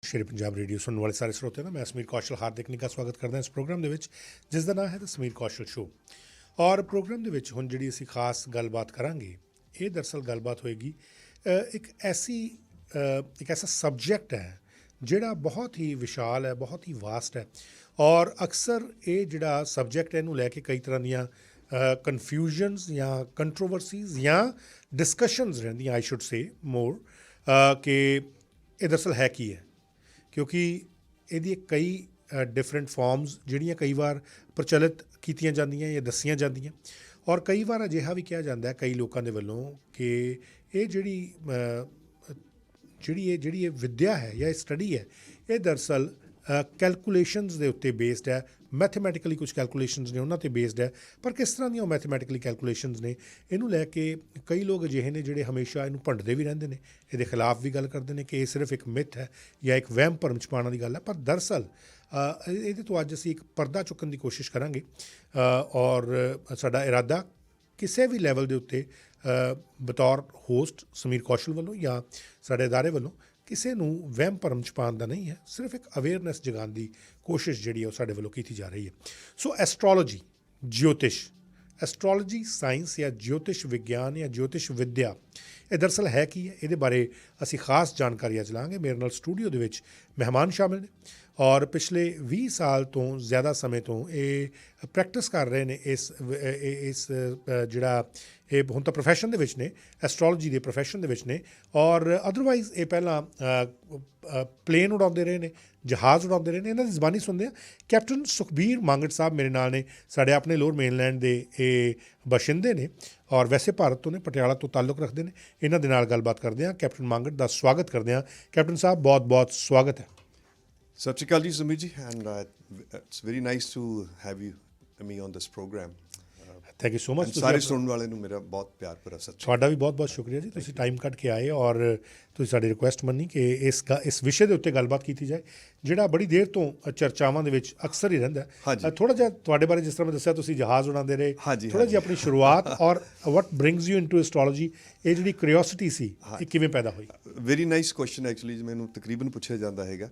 ਸ਼ੇਰੇ Punjab radio ਸੁਣਨ ਵਾਲੇ ਸਾਰੇ ਸਰੋਤਿਆਂ ਦਾ ਮੈਂ ਸਮੀਰ ਕੌਸ਼ਲ ਹਾਰਦਿਕ ਨਿੱਘਾ ਸਵਾਗਤ ਕਰਦਾ ਇਸ ਪ੍ਰੋਗਰਾਮ ਦੇ ਵਿੱਚ ਜਿਸ ਦਾ ਨਾਮ ਹੈ ਦ ਸਮੀਰ ਕੌਸ਼ਲ ਸ਼ੋ। ਔਰ ਪ੍ਰੋਗਰਾਮ ਦੇ ਵਿੱਚ ਹੁਣ ਜਿਹੜੀ ਅਸੀਂ ਖਾਸ ਗੱਲਬਾਤ ਕਰਾਂਗੇ ਇਹ ਦਰਅਸਲ ਗੱਲਬਾਤ ਹੋਏਗੀ ਇੱਕ ਐਸਾ ਸਬਜੈਕਟ ਹੈ ਜਿਹੜਾ ਬਹੁਤ ਹੀ ਵਿਸ਼ਾਲ ਹੈ, ਬਹੁਤ ਹੀ ਵਾਸਟ ਹੈ। ਔਰ ਅਕਸਰ ਇਹ ਜਿਹੜਾ ਸਬਜੈਕਟ ਹੈ ਇਹਨੂੰ ਲੈ ਕੇ ਕਈ ਤਰ੍ਹਾਂ ਦੀਆਂ ਕਨਫਿਊਜ਼ਨਸ ਜਾਂ ਕੰਟਰੋਵਰਸੀਜ਼ ਜਾਂ ਡਿਸਕਸ਼ਨਸ ਰਹਿੰਦੀਆਂ, ਆਈ ਸ਼ੁੱਡ ਸੇ ਮੋਰ, ਕਿ ਇਹ ਦਰਅਸਲ ਹੈ ਕੀ ਹੈ। ਕਿਉਂਕਿ ਇਹਦੀ ਕਈ ਡਿਫਰੈਂਟ ਫਾਰਮਸ ਜਿਹੜੀਆਂ ਕਈ ਵਾਰ ਪ੍ਰਚਲਿਤ ਕੀਤੀਆਂ ਜਾਂਦੀਆਂ ਜਾਂ ਦੱਸੀਆਂ ਜਾਂਦੀਆਂ, ਔਰ ਕਈ ਵਾਰ ਅਜਿਹਾ ਵੀ ਕਿਹਾ ਜਾਂਦਾ ਕਈ ਲੋਕਾਂ ਦੇ ਵੱਲੋਂ ਕਿ ਇਹ ਜਿਹੜੀ ਇਹ ਵਿੱਦਿਆ ਹੈ ਜਾਂ ਇਹ ਸਟੱਡੀ ਹੈ ਇਹ ਦਰਅਸਲ ਕੈਲਕੂਲੇਸ਼ਨਸ ਦੇ ਉੱਤੇ ਬੇਸਡ ਹੈ, ਮੈਥਮੈਟੀਕਲੀ ਕੁਝ ਕੈਲਕੂਲੇਸ਼ਨਸ ਨੇ ਉਹਨਾਂ 'ਤੇ ਬੇਸਡ ਹੈ। ਪਰ ਕਿਸ ਤਰ੍ਹਾਂ ਦੀਆਂ ਉਹ ਮੈਥਮੈਟੀਕਲੀ ਕੈਲਕੂਲੇਸ਼ਨਸ ਨੇ ਇਹਨੂੰ ਲੈ ਕੇ ਕਈ ਲੋਕ ਅਜਿਹੇ ਨੇ ਜਿਹੜੇ ਹਮੇਸ਼ਾ ਇਹਨੂੰ ਭੰਡਦੇ ਵੀ ਰਹਿੰਦੇ ਨੇ, ਇਹਦੇ ਖਿਲਾਫ ਵੀ ਗੱਲ ਕਰਦੇ ਨੇ ਕਿ ਇਹ ਸਿਰਫ ਇੱਕ ਮਿੱਥ ਹੈ ਜਾਂ ਇੱਕ ਵਹਿਮ ਭਰਮ 'ਚ ਪਾਉਣ ਦੀ ਗੱਲ ਹੈ। ਪਰ ਦਰਅਸਲ ਇਹਦੇ ਤੋਂ ਅੱਜ ਅਸੀਂ ਇੱਕ ਪਰਦਾ ਚੁੱਕਣ ਦੀ ਕੋਸ਼ਿਸ਼ ਕਰਾਂਗੇ ਔਰ ਸਾਡਾ ਇਰਾਦਾ ਕਿਸੇ ਵੀ ਲੈਵਲ ਦੇ ਉੱਤੇ ਬਤੌਰ ਹੋਸਟ ਸਮੀਰ ਕੌਸ਼ਲ ਵੱਲੋਂ ਜਾਂ ਸਾਡੇ ਅਦਾਰੇ ਵੱਲੋਂ ਕਿਸੇ ਨੂੰ ਵਹਿਮ ਭਰਮ 'ਚ ਪਾਉਣ ਦਾ ਨਹੀਂ ਹੈ, ਸਿਰਫ ਇੱਕ ਅਵੇਅਰਨੈਸ ਜਗਾਉਣ ਦੀ ਕੋਸ਼ਿਸ਼ ਜਿਹੜੀ ਹੈ ਉਹ ਸਾਡੇ ਵੱਲੋਂ ਕੀਤੀ ਜਾ ਰਹੀ ਹੈ। ਸੋ ਐਸਟਰੋਲੋਜੀ, ਐਸਟਰੋਲੋਜੀ ਸਾਇੰਸ ਜਾਂ ਜੋਤਿਸ਼ ਵਿਗਿਆਨ ਜਾਂ ਜੋਤਿਸ਼ ਵਿੱਦਿਆ ਇਹ ਦਰਅਸਲ ਹੈ ਕੀ ਹੈ, ਇਹਦੇ ਬਾਰੇ ਅਸੀਂ ਖਾਸ ਜਾਣਕਾਰੀ ਅੱਜ ਲਾਂਗੇ। ਮੇਰੇ ਨਾਲ ਸਟੂਡੀਓ ਦੇ ਵਿੱਚ ਮਹਿਮਾਨ ਸ਼ਾਮਿਲ ਨੇ ਔਰ ਪਿਛਲੇ 20 ਸਾਲ ਤੋਂ ਜ਼ਿਆਦਾ ਸਮੇਂ ਤੋਂ ਇਹ ਪ੍ਰੈਕਟਿਸ ਕਰ ਰਹੇ ਨੇ ਇਸ ਜਿਹੜਾ ਇਹ ਹੁਣ ਤਾਂ ਪ੍ਰੋਫੈਸ਼ਨ ਦੇ ਵਿੱਚ ਨੇ, ਐਸਟਰੋਲੋਜੀ ਦੇ ਪ੍ਰੋਫੈਸ਼ਨ ਦੇ ਵਿੱਚ ਨੇ। ਔਰ ਅਦਰਵਾਈਜ਼ ਇਹ ਪਹਿਲਾਂ ਪਲੇਨ ਉਡਾਉਂਦੇ ਰਹੇ ਨੇ, ਜਹਾਜ਼ ਉਡਾਉਂਦੇ ਰਹੇ ਨੇ। ਇਹਨਾਂ ਦੀ ਜ਼ਬਾਨੀ ਸੁਣਦੇ ਹਾਂ। ਕੈਪਟਨ ਸੁਖਬੀਰ ਮੰਗਟ ਸਾਹਿਬ ਮੇਰੇ ਨਾਲ ਨੇ, ਸਾਡੇ ਆਪਣੇ ਲੋਅਰ ਮੇਨਲੈਂਡ ਦੇ ਇਹ ਬਸ਼ਿੰਦੇ ਨੇ ਔਰ ਵੈਸੇ ਭਾਰਤ ਤੋਂ ਨੇ, ਪਟਿਆਲਾ ਤੋਂ ਤਾਲੁਕ ਰੱਖਦੇ ਨੇ। ਇਹਨਾਂ ਦੇ ਨਾਲ ਗੱਲਬਾਤ ਕਰਦੇ ਹਾਂ। ਕੈਪਟਨ ਮੰਗਟ ਦਾ ਸਵਾਗਤ ਕਰਦੇ ਹਾਂ। ਕੈਪਟਨ ਸਾਹਿਬ ਬਹੁਤ ਬਹੁਤ ਸਵਾਗਤ ਹੈ। ਸਤਿ ਸ਼੍ਰੀ ਅਕਾਲ ਜੀ Sameer ji, and it's very nice to have you me on this programme. Thank you so much. ਸਾਰੇ ਸੁਣਨ ਵਾਲੇ ਨੂੰ ਮੇਰਾ ਬਹੁਤ ਪਿਆਰ ਭਰਾ ਸਤਿ ਸ਼੍ਰੀ ਅਕਾਲ। ਤੁਹਾਡਾ ਵੀ ਬਹੁਤ ਬਹੁਤ ਸ਼ੁਕਰੀਆ ਜੀ, ਤੁਸੀਂ ਟਾਈਮ ਕੱਢ ਕੇ ਆਏ ਔਰ ਤੁਸੀਂ ਸਾਡੀ ਰਿਕੁਐਸਟ ਮੰਨੀ ਕਿ ਇਸ ਵਿਸ਼ੇ ਦੇ ਉੱਤੇ ਗੱਲਬਾਤ ਕੀਤੀ ਜਾਏ ਜਿਹੜਾ ਬੜੀ ਦੇਰ ਤੋਂ ਚਰਚਾਵਾਂ ਦੇ ਵਿੱਚ ਅਕਸਰ ਹੀ ਰਹਿੰਦਾ। ਥੋੜ੍ਹਾ ਜਿਹਾ ਤੁਹਾਡੇ ਬਾਰੇ, ਜਿਸ ਤਰ੍ਹਾਂ ਮੈਂ ਦੱਸਿਆ ਤੁਸੀਂ ਜਹਾਜ਼ ਉਡਾਉਂਦੇ ਰਹੇ, ਥੋੜ੍ਹਾ ਜਿਹਾ ਆਪਣੀ ਸ਼ੁਰੂਆਤ ਔਰ ਵਟ ਬ੍ਰਿੰਗਸ ਯੂ ਇਨਟੂ ਐਸਟਰੋਲੋਜੀ, ਇਹ ਜਿਹੜੀ ਕਿਉਰਿਓਸਿਟੀ ਸੀ ਇਹ ਕਿਵੇਂ ਪੈਦਾ ਹੋਈ? Very nice question. ਐਕਚੁਅਲੀ ਮੈਨੂੰ ਤਕਰੀਬਨ ਪੁੱਛਿਆ ਜਾਂਦਾ ਹੈਗਾ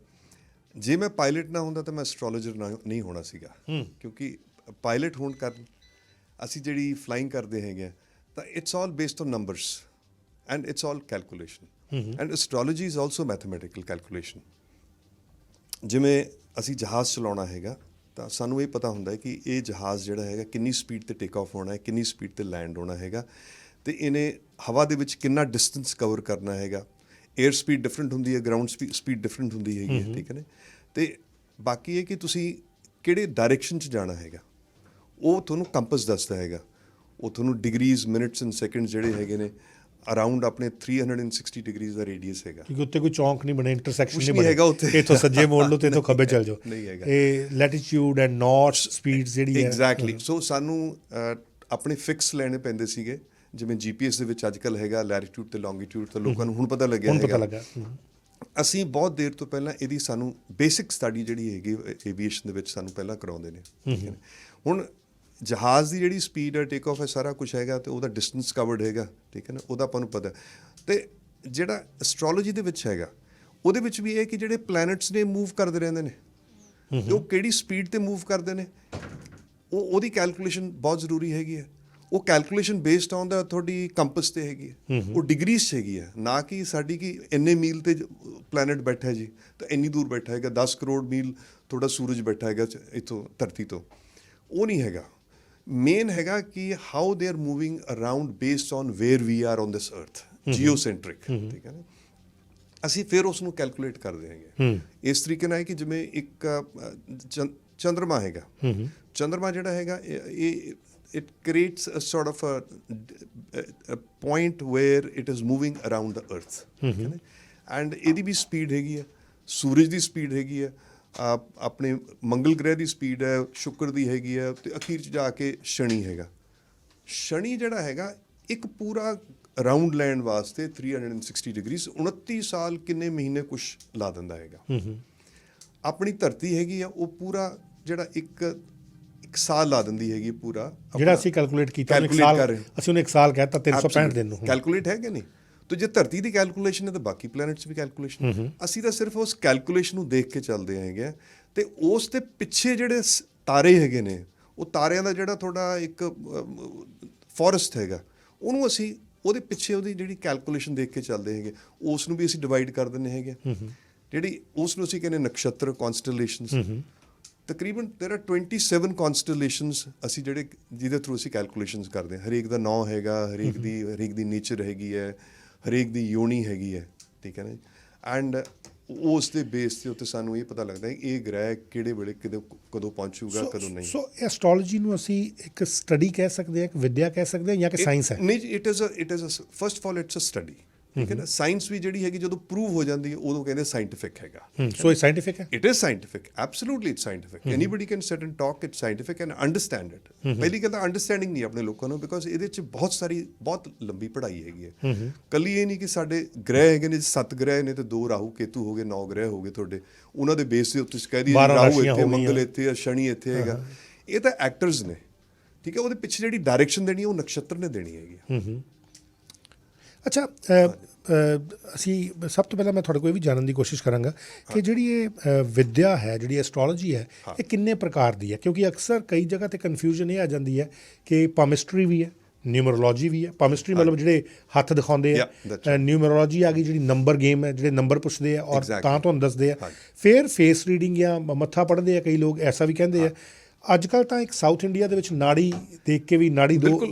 ਜੇ ਮੈਂ ਪਾਇਲਟ ਨਾ ਹੁੰਦਾ ਤਾਂ ਮੈਂ ਐਸਟਰੋਲੋਜਰ ਨਹੀਂ ਹੋਣਾ ਸੀਗਾ, ਕਿਉਂਕਿ ਪਾਇਲਟ ਹੋਣ ਕਾਰਨ ਅਸੀਂ ਜਿਹੜੀ ਫਲਾਈਂਗ ਕਰਦੇ ਹੈਗੇ ਆ ਤਾਂ it's all based on numbers and it's all calculation and astrology is also mathematical calculation. ਜਿਵੇਂ ਅਸੀਂ ਜਹਾਜ਼ ਚਲਾਉਣਾ ਹੈਗਾ ਤਾਂ ਸਾਨੂੰ ਇਹ ਪਤਾ ਹੁੰਦਾ ਹੈ ਕਿ ਇਹ ਜਹਾਜ਼ ਜਿਹੜਾ ਹੈਗਾ ਕਿੰਨੀ ਸਪੀਡ 'ਤੇ ਟੇਕ ਆਫ ਹੋਣਾ ਹੈ, ਕਿੰਨੀ ਸਪੀਡ 'ਤੇ ਲੈਂਡ ਹੋਣਾ ਹੈਗਾ, ਅਤੇ ਇਹਨੇ ਹਵਾ ਦੇ ਵਿੱਚ ਕਿੰਨਾ ਡਿਸਟੈਂਸ ਕਵਰ ਕਰਨਾ ਹੈਗਾ। ਏਅਰ ਸਪੀਡ ਡਿਫਰੈਂਟ ਹੁੰਦੀ ਹੈ, ਗਰਾਊਂਡ ਸਪੀਡ ਡਿਫਰੈਂਟ ਹੁੰਦੀ ਹੈਗੀ ਹੈ, ਠੀਕ ਹੈ ਨਾ। ਅਤੇ ਬਾਕੀ ਇਹ ਕਿ ਤੁਸੀਂ ਕਿਹੜੇ ਡਾਇਰੈਕਸ਼ਨ 'ਚ ਜਾਣਾ ਹੈਗਾ ਉਹ ਤੁਹਾਨੂੰ ਕੰਪਸ ਦੱਸਦਾ ਹੈਗਾ। ਉਹ ਤੁਹਾਨੂੰ ਡਿਗਰੀਜ਼, ਮਿੰਟਸ ਐਂਡ ਸੈਕਿੰਡਸ ਜਿਹੜੇ ਹੈਗੇ ਨੇ ਅਰਾਊਂਡ ਆਪਣੇ 360 ਡਿਗਰੀਜ਼ ਦਾ ਰੇਡੀਅਸ ਹੈਗਾ। ਕਿਉਂਕਿ ਉੱਤੇ ਕੋਈ ਚੌਂਕ ਨਹੀਂ ਬਣੇ, ਇੰਟਰਸੈਕਸ਼ਨ ਨਹੀਂ ਹੈਗਾ ਉੱਥੇ। ਇੱਥੋਂ ਸੱਜੇ ਮੋੜ ਲਓ ਤੇ ਇੱਥੋਂ ਖੱਬੇ ਚੱਲ ਜਾਓ, ਨਹੀਂ ਹੈਗਾ। ਇਹ ਲੈਟੀਟਿਊਡ ਐਂਡ ਨੌਰਥ ਸਪੀਡਸ ਜਿਹੜੀ ਹੈ ਐਗਜ਼ੈਕਟਲੀ। ਸੋ ਸਾਨੂੰ ਆਪਣੇ ਫਿਕਸ ਲੈਣੇ ਪੈਂਦੇ ਸੀਗੇ, ਜਿਵੇਂ GPS ਦੇ ਵਿੱਚ ਅੱਜ ਕੱਲ੍ਹ ਹੈਗਾ ਲੈਟੀਟਿਊਡ ਤੇ ਲੌਂਗੀਟਿਊਡ, ਤਾਂ ਲੋਕਾਂ ਨੂੰ ਹੁਣ ਪਤਾ ਲੱਗਿਆ ਹੈਗਾ। ਅਸੀਂ ਬਹੁਤ ਦੇਰ ਤੋਂ ਪਹਿਲਾਂ ਇਹਦੀ ਸਾਨੂੰ ਬੇਸਿਕ ਸਟੱਡੀ ਜਿਹੜੀ ਹੈਗੀ ਏਵੀਏਸ਼ਨ ਦੇ ਵਿੱਚ ਸਾਨੂੰ ਪਹਿਲਾਂ ਕਰਾਉਂਦੇ ਨੇ, ਠੀਕ ਹੈ। ਹੁਣ ਜਹਾਜ਼ ਦੀ ਜਿਹੜੀ ਸਪੀਡ ਹੈ, ਟੇਕ ਆਫ ਹੈ, ਸਾਰਾ ਕੁਛ ਹੈਗਾ ਅਤੇ ਉਹਦਾ ਡਿਸਟੈਂਸ ਕਵਰਡ ਹੈਗਾ, ਠੀਕ ਹੈ ਨਾ, ਉਹਦਾ ਆਪਾਂ ਨੂੰ ਪਤਾ। ਅਤੇ ਜਿਹੜਾ ਐਸਟਰੋਲੋਜੀ ਦੇ ਵਿੱਚ ਹੈਗਾ ਉਹਦੇ ਵਿੱਚ ਵੀ ਇਹ ਕਿ ਜਿਹੜੇ ਪਲੈਨਟਸ ਨੇ ਮੂਵ ਕਰਦੇ ਰਹਿੰਦੇ ਨੇ ਅਤੇ ਉਹ ਕਿਹੜੀ ਸਪੀਡ 'ਤੇ ਮੂਵ ਕਰਦੇ ਨੇ ਉਹਦੀ ਕੈਲਕੂਲੇਸ਼ਨ ਬਹੁਤ ਜ਼ਰੂਰੀ ਹੈਗੀ ਹੈ। ਉਹ ਕੈਲਕੂਲੇਸ਼ਨ ਬੇਸਡ ਔਨ ਦਾ ਤੁਹਾਡੀ ਕੰਪਸ 'ਤੇ ਹੈਗੀ ਹੈ, ਉਹ ਡਿਗਰੀਜ਼ 'ਚ ਹੈਗੀ ਹੈ, ਨਾ ਕਿ ਸਾਡੀ ਕਿ ਇੰਨੇ ਮੀਲ 'ਤੇ ਪਲੈਨਟ ਬੈਠਾ ਜੀ ਤਾਂ ਇੰਨੀ ਦੂਰ ਬੈਠਾ ਹੈਗਾ, 10 ਕਰੋੜ ਮੀਲ ਤੁਹਾਡਾ ਸੂਰਜ ਬੈਠਾ ਹੈਗਾ ਇੱਥੋਂ ਧਰਤੀ ਤੋਂ, ਉਹ ਨਹੀਂ ਹੈਗਾ। ਮੇਨ ਹੈਗਾ ਕਿ how they are moving around based on where we are on this earth, geocentric, ਠੀਕ ਹੈ ਨਾ। ਅਸੀਂ ਫਿਰ ਉਸ ਨੂੰ ਕੈਲਕੂਲੇਟ ਕਰਦੇ ਹੈਗੇ ਇਸ ਤਰੀਕੇ ਨਾਲ ਕਿ ਜਿਵੇਂ ਇੱਕ ਚੰਦਰਮਾ ਹੈਗਾ, ਚੰਦਰਮਾ ਜਿਹੜਾ ਹੈਗਾ ਇਹ it creates a sort of a point where it is moving around the earth, and ਇਹਦੀ ਵੀ ਸਪੀਡ ਹੈਗੀ ਹੈ, ਸੂਰਜ ਦੀ ਸਪੀਡ ਹੈਗੀ ਹੈ, ਆਪਣੇ ਮੰਗਲ ਗ੍ਰਹਿ ਦੀ ਸਪੀਡ ਹੈ, ਸ਼ੁੱਕਰ ਦੀ ਹੈਗੀ ਹੈ, ਅਤੇ ਅਖੀਰ 'ਚ ਜਾ ਕੇ ਸ਼ਨੀ ਹੈਗਾ। ਸ਼ਨੀ ਜਿਹੜਾ ਹੈਗਾ ਇੱਕ ਪੂਰਾ ਰਾਊਂਡ ਲੈਣ ਵਾਸਤੇ 360 ਡਿਗਰੀਜ਼ 29 ਸਾਲ ਕਿੰਨੇ ਮਹੀਨੇ ਕੁਛ ਲਾ ਦਿੰਦਾ ਹੈਗਾ। ਆਪਣੀ ਧਰਤੀ ਹੈਗੀ ਆ ਉਹ ਪੂਰਾ ਜਿਹੜਾ ਇੱਕ ਸਾਲ ਲਾ ਦਿੰਦੀ ਹੈਗੀ ਪੂਰਾ, ਜਿਹੜਾ ਅਸੀਂ ਕੈਲਕੂਲੇਟ ਕੀਤਾ, ਅਸੀਂ ਉਹਨੂੰ ਇੱਕ ਸਾਲ ਕਹਿਤਾ 365 ਦਿਨ ਨੂੰ। ਕੈਲਕੂਲੇਟ ਹੈ ਕਿ ਨਹੀਂ? ਤੇ ਜੇ ਧਰਤੀ ਦੀ ਕੈਲਕੂਲੇਸ਼ਨ ਹੈ ਤਾਂ ਬਾਕੀ ਪਲੈਨਟਸ ਵੀ ਕੈਲਕੂਲੇਸ਼ਨ। ਅਸੀਂ ਤਾਂ ਸਿਰਫ ਉਸ ਕੈਲਕੂਲੇਸ਼ਨ ਨੂੰ ਦੇਖ ਕੇ ਚੱਲਦੇ ਹੈਗੇ ਆ, ਤੇ ਉਸ ਦੇ ਪਿੱਛੇ ਜਿਹੜੇ ਤਾਰੇ ਹੈਗੇ ਨੇ, ਉਹ ਤਾਰਿਆਂ ਦਾ ਜਿਹੜਾ ਤੁਹਾਡਾ ਇੱਕ ਫੋਰੈਸਟ ਹੈਗਾ, ਉਹਨੂੰ ਅਸੀਂ ਉਹਦੇ ਪਿੱਛੇ ਉਹਦੀ ਜਿਹੜੀ ਕੈਲਕੂਲੇਸ਼ਨ ਦੇਖ ਕੇ ਚੱਲਦੇ ਹੈਗੇ, ਉਸ ਨੂੰ ਵੀ ਅਸੀਂ ਡਿਵਾਈਡ ਕਰ ਦਿੰਦੇ ਹੈਗੇ। ਜਿਹੜੀ ਉਸ ਨੂੰ ਅਸੀਂ ਕਹਿੰਦੇ ਨਕਸ਼ਤਰ, ਕੌਨਸਟੇਲੇਸ਼ਨਸ। ਤਕਰੀਬਨ there are 27 ਕੌਨਸਟੇਲੇਸ਼ਨਸ ਅਸੀਂ ਜਿਹੜੇ ਜਿਹਦੇ ਥਰੂ ਅਸੀਂ ਕੈਲਕੂਲੇਸ਼ਨਸ ਕਰਦੇ ਹਾਂ। ਹਰੇਕ ਦਾ ਨਾਂ ਹੈਗਾ, ਹਰੇਕ ਦੀ ਨੇਚਰ ਹੈਗੀ ਹੈ, ਹਰੇਕ ਦੀ ਯੋਨੀ ਹੈਗੀ ਹੈ, ਠੀਕ ਹੈ ਨਾ। ਐਂਡ ਉਸ ਦੇ ਬੇਸ ਦੇ ਉੱਤੇ ਸਾਨੂੰ ਇਹ ਪਤਾ ਲੱਗਦਾ ਹੈ ਇਹ ਗ੍ਰਹਿ ਕਿਹੜੇ ਵੇਲੇ ਕਦੋਂ ਪਹੁੰਚੂਗਾ, ਕਦੋਂ ਨਹੀਂ। ਸੋ ਐਸਟ੍ਰੋਲੋਜੀ ਨੂੰ ਅਸੀਂ ਇੱਕ ਸਟੱਡੀ ਕਹਿ ਸਕਦੇ ਹਾਂ, ਇੱਕ ਵਿਦਿਆ ਕਹਿ ਸਕਦੇ ਹਾਂ, ਜਾਂ ਕਿ ਸਾਇੰਸ ਹੈ? ਨਹੀਂ, it is first of all it's a study, ਠੀਕ ਹੈ ਨਾ। ਸਾਇੰਸ ਵੀ ਜਿਹੜੀ ਹੈਗੀ ਜਦੋਂ ਪ੍ਰੂਵ ਹੋ ਜਾਂਦੀ ਹੈ ਉਦੋਂ ਕਹਿੰਦੇ ਸਾਇੰਟੀਫਿਕ ਹੈਗਾ। ਸੋ ਇਹ ਸਾਇੰਟੀਫਿਕ ਹੈ? It is scientific, absolutely it's scientific. Anybody can sit and talk it scientific and understand it. ਪਹਿਲੀ ਗੱਲ ਤਾਂ ਅੰਡਰਸਟੈਂਡਿੰਗ ਨਹੀਂ ਆਪਣੇ ਲੋਕਾਂ ਨੂੰ, ਬਿਕੋਜ਼ ਇਹਦੇ 'ਚ ਬਹੁਤ ਲੰਬੀ ਪੜ੍ਹਾਈ ਹੈਗੀ ਹੈ। ਕੱਲੀ ਇਹ ਨਹੀਂ ਕਿ ਸਾਡੇ ਗ੍ਰਹਿ ਹੈਗੇ ਨੇ 7 ਗ੍ਰਹਿ ਨੇ ਤੇ 2 ਰਾਹੂ ਕੇਤੂ ਹੋ ਗਏ, 9 ਗ੍ਰਹਿ ਹੋ ਗਏ ਤੁਹਾਡੇ, ਉਹਨਾਂ ਦੇ ਬੇਸ ਦੇ ਉੱਤੇ ਕਹਿ ਦਈਏ ਰਾਹੂ ਇੱਥੇ, ਮੰਗਲ ਇੱਥੇ, ਸ਼ਨੀ ਇੱਥੇ ਹੈਗਾ। ਇਹ ਤਾਂ ਐਕਟਰਸ ਨੇ, ਠੀਕ ਹੈ। ਉਹਦੇ ਪਿੱਛੇ ਜਿਹੜੀ ਡਾਇਰੈਕਸ਼ਨ ਦੇਣੀ ਉਹ ਨਕਸ਼ਤਰ ਨੇ ਦੇਣੀ ਹੈਗੀ। ਅੱਛਾ, ਅਸੀਂ ਸਭ ਤੋਂ ਪਹਿਲਾਂ ਮੈਂ ਤੁਹਾਡੇ ਕੋਲ ਇਹ ਵੀ ਜਾਣਨ ਦੀ ਕੋਸ਼ਿਸ਼ ਕਰਾਂਗਾ ਕਿ ਜਿਹੜੀ ਇਹ ਵਿਦਿਆ ਹੈ, ਜਿਹੜੀ ਐਸਟ੍ਰੋਲੋਜੀ ਹੈ, ਇਹ ਕਿੰਨੇ ਪ੍ਰਕਾਰ ਦੀ ਹੈ? ਕਿਉਂਕਿ ਅਕਸਰ ਕਈ ਜਗ੍ਹਾ 'ਤੇ ਕਨਫਿਊਜ਼ਨ ਇਹ ਆ ਜਾਂਦੀ ਹੈ ਕਿ ਪਾਮਿਸਟਰੀ ਵੀ ਹੈ, ਨਿਊਮਰੋਲੋਜੀ ਵੀ ਹੈ। ਪਾਮਿਸਟਰੀ ਮਤਲਬ ਜਿਹੜੇ ਹੱਥ ਦਿਖਾਉਂਦੇ ਆ, ਨਿਊਮਰੋਲੋਜੀ ਆ ਗਈ ਜਿਹੜੀ ਨੰਬਰ ਗੇਮ ਹੈ, ਜਿਹੜੇ ਨੰਬਰ ਪੁੱਛਦੇ ਆ ਔਰ ਤਾਂ ਤੁਹਾਨੂੰ ਦੱਸਦੇ ਆ। ਫਿਰ ਫੇਸ ਰੀਡਿੰਗ ਜਾਂ ਮੱਥਾ ਪੜ੍ਹਦੇ ਆ, ਕਈ ਲੋਕ ਐਸਾ ਵੀ ਕਹਿੰਦੇ ਆ। ਅੱਜ ਕੱਲ੍ਹ ਤਾਂ ਇੱਕ ਸਾਊਥ ਇੰਡੀਆ ਦੇ ਵਿੱਚ ਨਾੜੀ ਦੇਖ ਕੇ ਵੀ ਨਾੜੀ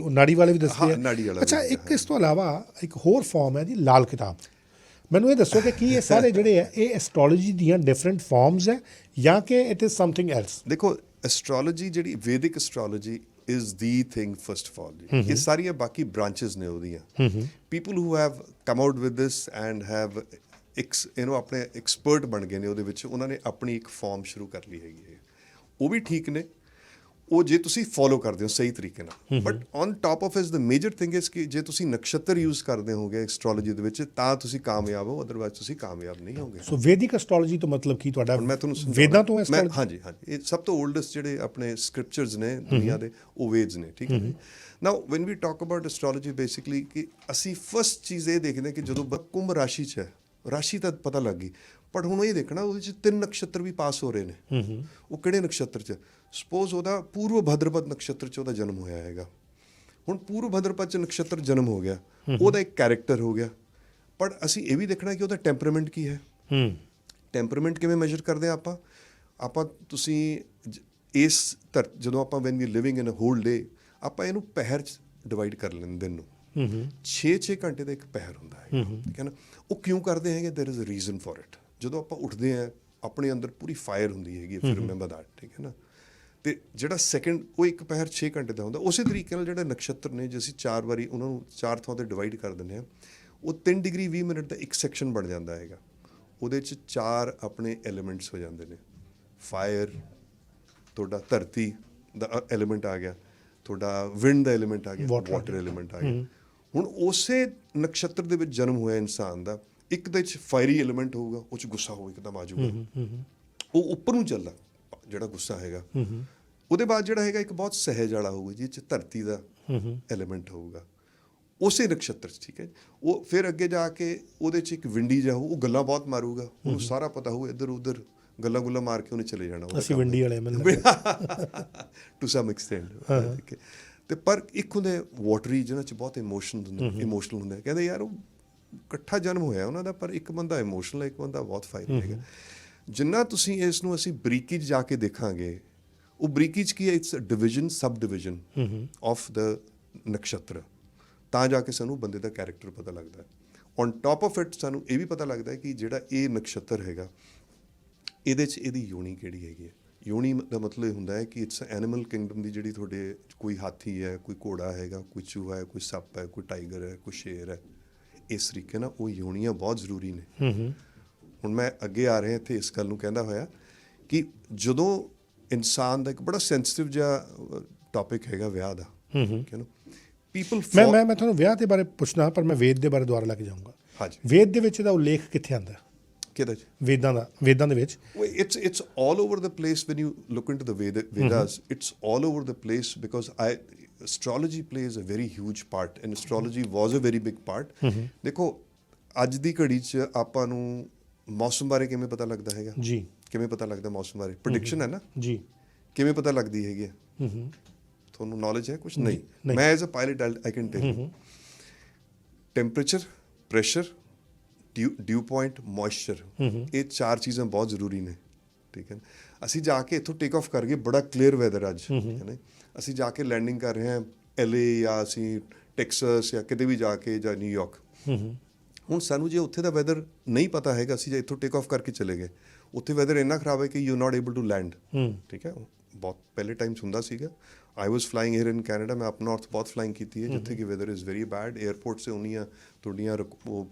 ਵਾਲੇ ਵੀ ਦੱਸਦੇ ਆ। ਅੱਛਾ, ਇੱਕ ਇਸ ਤੋਂ ਇਲਾਵਾ ਇੱਕ ਹੋਰ ਫਾਰਮ ਹੈ ਜੀ ਲਾਲ ਕਿਤਾਬ। ਮੈਨੂੰ ਇਹ ਦੱਸੋ ਕਿ ਕੀ ਇਹ ਸਾਰੇ ਜਿਹੜੇ ਹੈ ਇਹ ਐਸਟ੍ਰੋਲੋਜੀ ਦੀਆਂ ਡਿਫਰੈਂਟ ਫਾਰਮਸ ਹੈ ਜਾਂ ਕਿ ਇਟ ਇਜ਼ ਸਮਥਿੰਗ ਐਲਸ? ਦੇਖੋ, ਐਸਟ੍ਰੋਲੋਜੀ ਜਿਹੜੀ Vedic astrology is the thing first of all. ਇਹ ਸਾਰੀਆਂ ਬਾਕੀ ਬ੍ਰਾਂਚਸ ਨੇ ਉਹਦੀਆਂ। People who have come out with this and have ਇਹਨੂੰ ਆਪਣੇ ਐਕਸਪਰਟ ਬਣ ਗਏ ਨੇ ਉਹਦੇ ਵਿੱਚ। ਉਹਨਾਂ ਨੇ ਆਪਣੀ ਇੱਕ ਫਾਰਮ ਸ਼ੁਰੂ ਕਰ ਲਈ ਹੈਗੀ ਹੈ, ਉਹ ਵੀ ਠੀਕ ਨੇ, ਉਹ ਜੇ ਤੁਸੀਂ ਫੋਲੋ ਕਰਦੇ ਹੋ ਸਹੀ ਤਰੀਕੇ ਨਾਲ। ਬਟ ਔਨ ਟਾਪ ਆਫ ਇਸ ਦ ਮੇਜਰ ਥਿੰਗ ਇਸ ਕਿ ਜੇ ਤੁਸੀਂ ਨਕਸ਼ਤਰ ਯੂਜ਼ ਕਰਦੇ ਹੋਗੇ ਐਸਟ੍ਰੋਲੋਜੀ ਦੇ ਵਿੱਚ ਤਾਂ ਤੁਸੀਂ ਕਾਮਯਾਬ ਹੋ, ਅਦਰਵਾਈਜ਼ ਤੁਸੀਂ ਕਾਮਯਾਬ ਨਹੀਂ ਹੋਗੇ। ਸੋ ਵੈਦਿਕ ਐਸਟ੍ਰੋਲੋਜੀ ਤੋਂ ਮਤਲਬ ਕੀ ਤੁਹਾਡਾ? ਮੈਂ ਤੁਹਾਨੂੰ ਵੇਦਾਂ ਤੋਂ? ਹਾਂਜੀ, ਇਹ ਸਭ ਤੋਂ ਓਲਡੈਸਟ ਜਿਹੜੇ ਆਪਣੇ ਸਕ੍ਰਿਪਚਰਸ ਨੇ ਦੁਨੀਆ ਦੇ, ਉਹ ਵੇਦਸ ਨੇ, ਠੀਕ ਹੈ ਜੀ। Now when we talk about astrology, basically ਕਿ ਅਸੀਂ ਫਸਟ ਚੀਜ਼ ਇਹ ਦੇਖਦੇ ਕਿ ਜਦੋਂ ਕੁੰਭ ਰਾਸ਼ੀ 'ਚ ਹੈ, ਰਾਸ਼ੀ ਤਾਂ ਪਤਾ ਲੱਗ ਗਈ, ਪਰ ਹੁਣ ਇਹ ਦੇਖਣਾ ਉਹਦੇ 'ਚ 3 ਨਕਸ਼ਤਰ ਵੀ ਪਾਸ ਹੋ ਰਹੇ ਨੇ। ਉਹ ਕਿਹੜੇ ਨਕਸ਼ਤਰ 'ਚ? ਸਪੋਜ਼ ਉਹਦਾ ਪੂਰਵ ਭਦਰਪਦ ਨਕਸ਼ਤਰ 'ਚ ਉਹਦਾ ਜਨਮ ਹੋਇਆ ਹੈਗਾ। ਹੁਣ ਪੂਰਵ ਭਦਰਪਦ 'ਚ ਨਕਸ਼ਤਰ ਜਨਮ ਹੋ ਗਿਆ, ਉਹਦਾ ਇੱਕ ਕੈਰੈਕਟਰ ਹੋ ਗਿਆ। ਪਰ ਅਸੀਂ ਇਹ ਵੀ ਦੇਖਣਾ ਕਿ ਉਹਦਾ ਟੈਂਪਰਾਮੈਂਟ ਕੀ ਹੈ। ਟੈਂਪਰਾਮੈਂਟ ਕਿਵੇਂ ਮੈਜਰ ਕਰਦੇ ਹਾਂ ਆਪਾਂ ਤੁਸੀਂ ਇਸ ਜਦੋਂ ਆਪਾਂ when we living in a whole day, ਆਪਾਂ ਇਹਨੂੰ ਪਹਿਰ 'ਚ ਡਿਵਾਈਡ ਕਰ ਲੈਂਦੇ ਦਿਨ ਨੂੰ। 6 ਘੰਟੇ ਦਾ ਇੱਕ ਪਹਿਰ ਹੁੰਦਾ ਹੈ, ਠੀਕ ਹੈ ਨਾ। ਉਹ ਕਿਉਂ ਕਰਦੇ ਹੈਗੇ? There is a reason for it. ਜਦੋਂ ਆਪਾਂ ਉੱਠਦੇ ਹਾਂ ਆਪਣੇ ਅੰਦਰ ਪੂਰੀ ਫਾਇਰ ਹੁੰਦੀ ਹੈਗੀ, ਫਿਰ ਰਿਮੈਂਬਰ ਦੈਟ, ਠੀਕ ਹੈ ਨਾ। ਤੇ ਜਿਹੜਾ ਸੈਕਿੰਡ ਉਹ ਇੱਕ ਪਹਿਰ 6 ਘੰਟੇ ਦਾ ਹੁੰਦਾ। ਉਸੇ ਤਰੀਕੇ ਨਾਲ ਜਿਹੜੇ ਨਕਸ਼ਤਰ ਨੇ, ਜੇ ਅਸੀਂ 4 ਵਾਰੀ ਉਹਨਾਂ ਨੂੰ 4 ਥਾਂ 'ਤੇ ਡਿਵਾਈਡ ਕਰ ਦਿੰਦੇ ਹਾਂ, ਉਹ 3 ਡਿਗਰੀ 20 ਮਿੰਟ ਦਾ ਇੱਕ ਸੈਕਸ਼ਨ ਬਣ ਜਾਂਦਾ ਹੈਗਾ। ਉਹਦੇ 'ਚ 4 ਆਪਣੇ ਐਲੀਮੈਂਟਸ ਹੋ ਜਾਂਦੇ ਨੇ। ਫਾਇਰ, ਤੁਹਾਡਾ ਧਰਤੀ ਦਾ ਐਲੀਮੈਂਟ ਆ ਗਿਆ, ਤੁਹਾਡਾ ਵਿੰਡ ਦਾ ਐਲੀਮੈਂਟ ਆ ਗਿਆ, ਵਾਟਰ ਐਲੀਮੈਂਟ ਆ ਗਿਆ। ਹੁਣ ਉਸੇ ਨਕਸ਼ਤਰ ਦੇ ਵਿੱਚ ਜਨਮ ਹੋਇਆ ਇਨਸਾਨ ਦਾ, ਇੱਕ ਦੇ 'ਚ ਫਾਇਰੀ ਐਲੀਮੈਂਟ ਹੋਊਗਾ, ਉਹ 'ਚ ਗੁੱਸਾ ਹੋਊ ਇੱਕਦਮ ਆ ਜਾਊਗਾ, ਉਹ ਉੱਪਰ ਨੂੰ ਚੱਲਦਾ ਜਿਹੜਾ ਗੁੱਸਾ ਹੈਗਾ। ਉਹਦੇ ਬਾਅਦ ਜਿਹੜਾ ਹੈਗਾ ਇੱਕ ਬਹੁਤ ਸਹਿਜ ਵਾਲਾ ਹੋਊਗਾ, ਜਿਹਦੇ 'ਚ ਧਰਤੀ ਦਾ ਐਲੀਮੈਂਟ ਹੋਊਗਾ ਉਸੇ ਨਕਸ਼ਤਰ 'ਚ, ਠੀਕ ਹੈ। ਉਹ ਫਿਰ ਅੱਗੇ ਜਾ ਕੇ ਉਹਦੇ 'ਚ ਇੱਕ ਵਿੰਡੀ ਜਾ ਹੋਊ, ਉਹ ਗੱਲਾਂ ਬਹੁਤ ਮਾਰੂਗਾ, ਉਹਨੂੰ ਸਾਰਾ ਪਤਾ ਹੋਊ, ਇੱਧਰ ਉੱਧਰ ਗੱਲਾਂ ਗੁੱਲਾਂ ਮਾਰ ਕੇ ਉਹਨੇ ਚਲੇ ਜਾਣਾ। ਅਸੀਂ ਵਿੰਡੀ ਵਾਲੇ ਟੂ ਸਮ ਐਕਸਟੈਂਟ, ਠੀਕ ਹੈ। ਤੇ ਪਰ ਇੱਕ ਹੁੰਦੇ ਵਾਟਰੀ ਜਿਹਨਾਂ 'ਚ ਬਹੁਤ ਇਮੋਸ਼ਨਲ ਹੁੰਦਾ। ਕਹਿੰਦੇ ਯਾਰ ਉਹ ਇਕੱਠਾ ਜਨਮ ਹੋਇਆ ਉਹਨਾਂ ਦਾ, ਪਰ ਇੱਕ ਬੰਦਾ ਇਮੋਸ਼ਨਲ ਹੈ, ਇੱਕ ਬੰਦਾ ਬਹੁਤ ਫਾਇਰ ਹੈਗਾ। ਜਿੰਨਾ ਤੁਸੀਂ ਇਸ ਨੂੰ ਅਸੀਂ ਬਰੀਕੀ 'ਚ ਜਾ ਕੇ ਦੇਖਾਂਗੇ, ਉਹ ਬਰੀਕੀ 'ਚ ਕੀ ਹੈ? It's division, sub division of the nakshatra. ਤਾਂ ਜਾ ਕੇ ਸਾਨੂੰ ਬੰਦੇ ਦਾ ਕੈਰੈਕਟਰ ਪਤਾ ਲੱਗਦਾ। ਔਨ ਟਾਪ ਆਫ ਇਟ ਸਾਨੂੰ ਇਹ ਵੀ ਪਤਾ ਲੱਗਦਾ ਕਿ ਜਿਹੜਾ ਇਹ ਨਕਸ਼ਤਰ ਹੈਗਾ, ਇਹਦੇ 'ਚ ਇਹਦੀ ਯੋਨੀ ਕਿਹੜੀ ਹੈਗੀ ਹੈ। ਯੋਨੀ ਦਾ ਮਤਲਬ ਇਹ ਹੁੰਦਾ ਹੈ ਕਿ ਇਟਸ ਐਨੀਮਲ ਕਿੰਗਡਮ ਦੀ ਜਿਹੜੀ ਤੁਹਾਡੇ ਕੋਈ ਹਾਥੀ ਹੈ, ਕੋਈ ਘੋੜਾ ਹੈਗਾ, ਕੋਈ ਚੂਹਾ ਹੈ, ਕੋਈ ਸੱਪ ਹੈ, ਕੋਈ ਟਾਈਗਰ ਹੈ, ਕੋਈ ਸ਼ੇਰ ਹੈ। ਇਸ ਤਰੀਕੇ ਨਾਲ ਉਹ ਯੋਨੀਆਂ ਬਹੁਤ ਜ਼ਰੂਰੀ ਨੇ। ਹੁਣ ਮੈਂ ਅੱਗੇ ਆ ਰਿਹਾ ਇੱਥੇ ਇਸ ਗੱਲ ਨੂੰ ਕਹਿੰਦਾ ਹੋਇਆ ਕਿ ਜਦੋਂ ਇਨਸਾਨ ਦਾ ਇੱਕ ਬੜਾ ਸੈਂਸਿਟਿਵ ਜਿਹਾ ਟੌਪਿਕ ਹੈਗਾ ਵਿਆਹ ਦਾ, ਠੀਕ ਹੈ ਨਾ। ਮੈਂ ਤੁਹਾਨੂੰ ਵਿਆਹ ਦੇ ਬਾਰੇ ਪੁੱਛਣਾ, ਪਰ ਮੈਂ ਵੇਦ ਦੇ ਬਾਰੇ ਦੁਬਾਰਾ ਲੈ ਕੇ ਜਾਊਂਗਾ। ਹਾਂਜੀ, ਵੇਦ ਦੇ ਵਿੱਚ ਇਹਦਾ ਉਲੇਖ ਕਿੱਥੇ ਆਉਂਦਾ? ਕਿਹਦੇ 'ਚ? ਵੇਦਾਂ ਦੇ ਵਿੱਚ। It's all over the place when you look into the Vedas. It's all over the place because astrology plays a very huge part and astrology was a very big part. ਦੇਖੋ ਅੱਜ ਦੀ ਘੜੀ 'ਚ ਆਪਾਂ ਨੂੰ ਮੌਸਮ ਬਾਰੇ ਕਿਵੇਂ ਪਤਾ ਲੱਗਦਾ ਹੈਗਾ ਜੀ, ਕਿਵੇਂ ਪਤਾ ਲੱਗਦਾ ਮੌਸਮ ਬਾਰੇ? ਪ੍ਰੈਡਿਕਸ਼ਨ ਹੈ ਨਾ ਜੀ, ਕਿਵੇਂ ਪਤਾ ਲੱਗਦੀ ਹੈਗੀ ਹੈ? ਤੁਹਾਨੂੰ ਨੌਲੇਜ ਹੈ ਕੁਝ? ਨਹੀਂ। ਮੈਂ as a pilot I can tell you temperature, pressure, dew point, moisture, ਇਹ 4 ਚੀਜ਼ਾਂ ਬਹੁਤ ਜ਼ਰੂਰੀ ਨੇ, ਠੀਕ ਹੈ। ਅਸੀਂ ਜਾ ਕੇ ਇੱਥੋਂ ਟੇਕ ਆਫ ਕਰ ਗਏ, ਬੜਾ ਕਲੀਅਰ ਵੈਦਰ ਅੱਜ, ਹੈ ਨਾ। ਅਸੀਂ ਜਾ ਕੇ ਲੈਂਡਿੰਗ ਕਰ ਰਹੇ ਹਾਂ LA ਜਾਂ ਅਸੀਂ ਟੈਕਸਸ ਜਾਂ ਕਿਤੇ ਵੀ ਜਾ ਕੇ, ਜਾਂ ਨਿਊਯਾਰਕ। ਹੁਣ ਸਾਨੂੰ ਜੇ ਉੱਥੇ ਦਾ ਵੈਦਰ ਨਹੀਂ ਪਤਾ ਹੈਗਾ, ਅਸੀਂ ਜੇ ਇੱਥੋਂ ਟੇਕ ਆਫ ਕਰਕੇ ਚਲੇ ਗਏ, ਉੱਥੇ ਵੈਦਰ ਇੰਨਾ ਖਰਾਬ ਹੈ ਕਿ you not able to land, ਠੀਕ ਹੈ। ਬਹੁਤ ਪਹਿਲੇ ਟਾਈਮਸ ਹੁੰਦਾ ਸੀਗਾ। I was flying here in Canada, ਮੈਂ ਅਪ ਨਾਰਥ ਬਹੁਤ ਫਲਾਈਂਗ ਕੀਤੀ ਹੈ, ਜਿੱਥੇ ਕਿ weather is very bad. Airport 'ਤੇ ਉਨੀਆਂ ਤੁਹਾਡੀਆਂ ਉਹ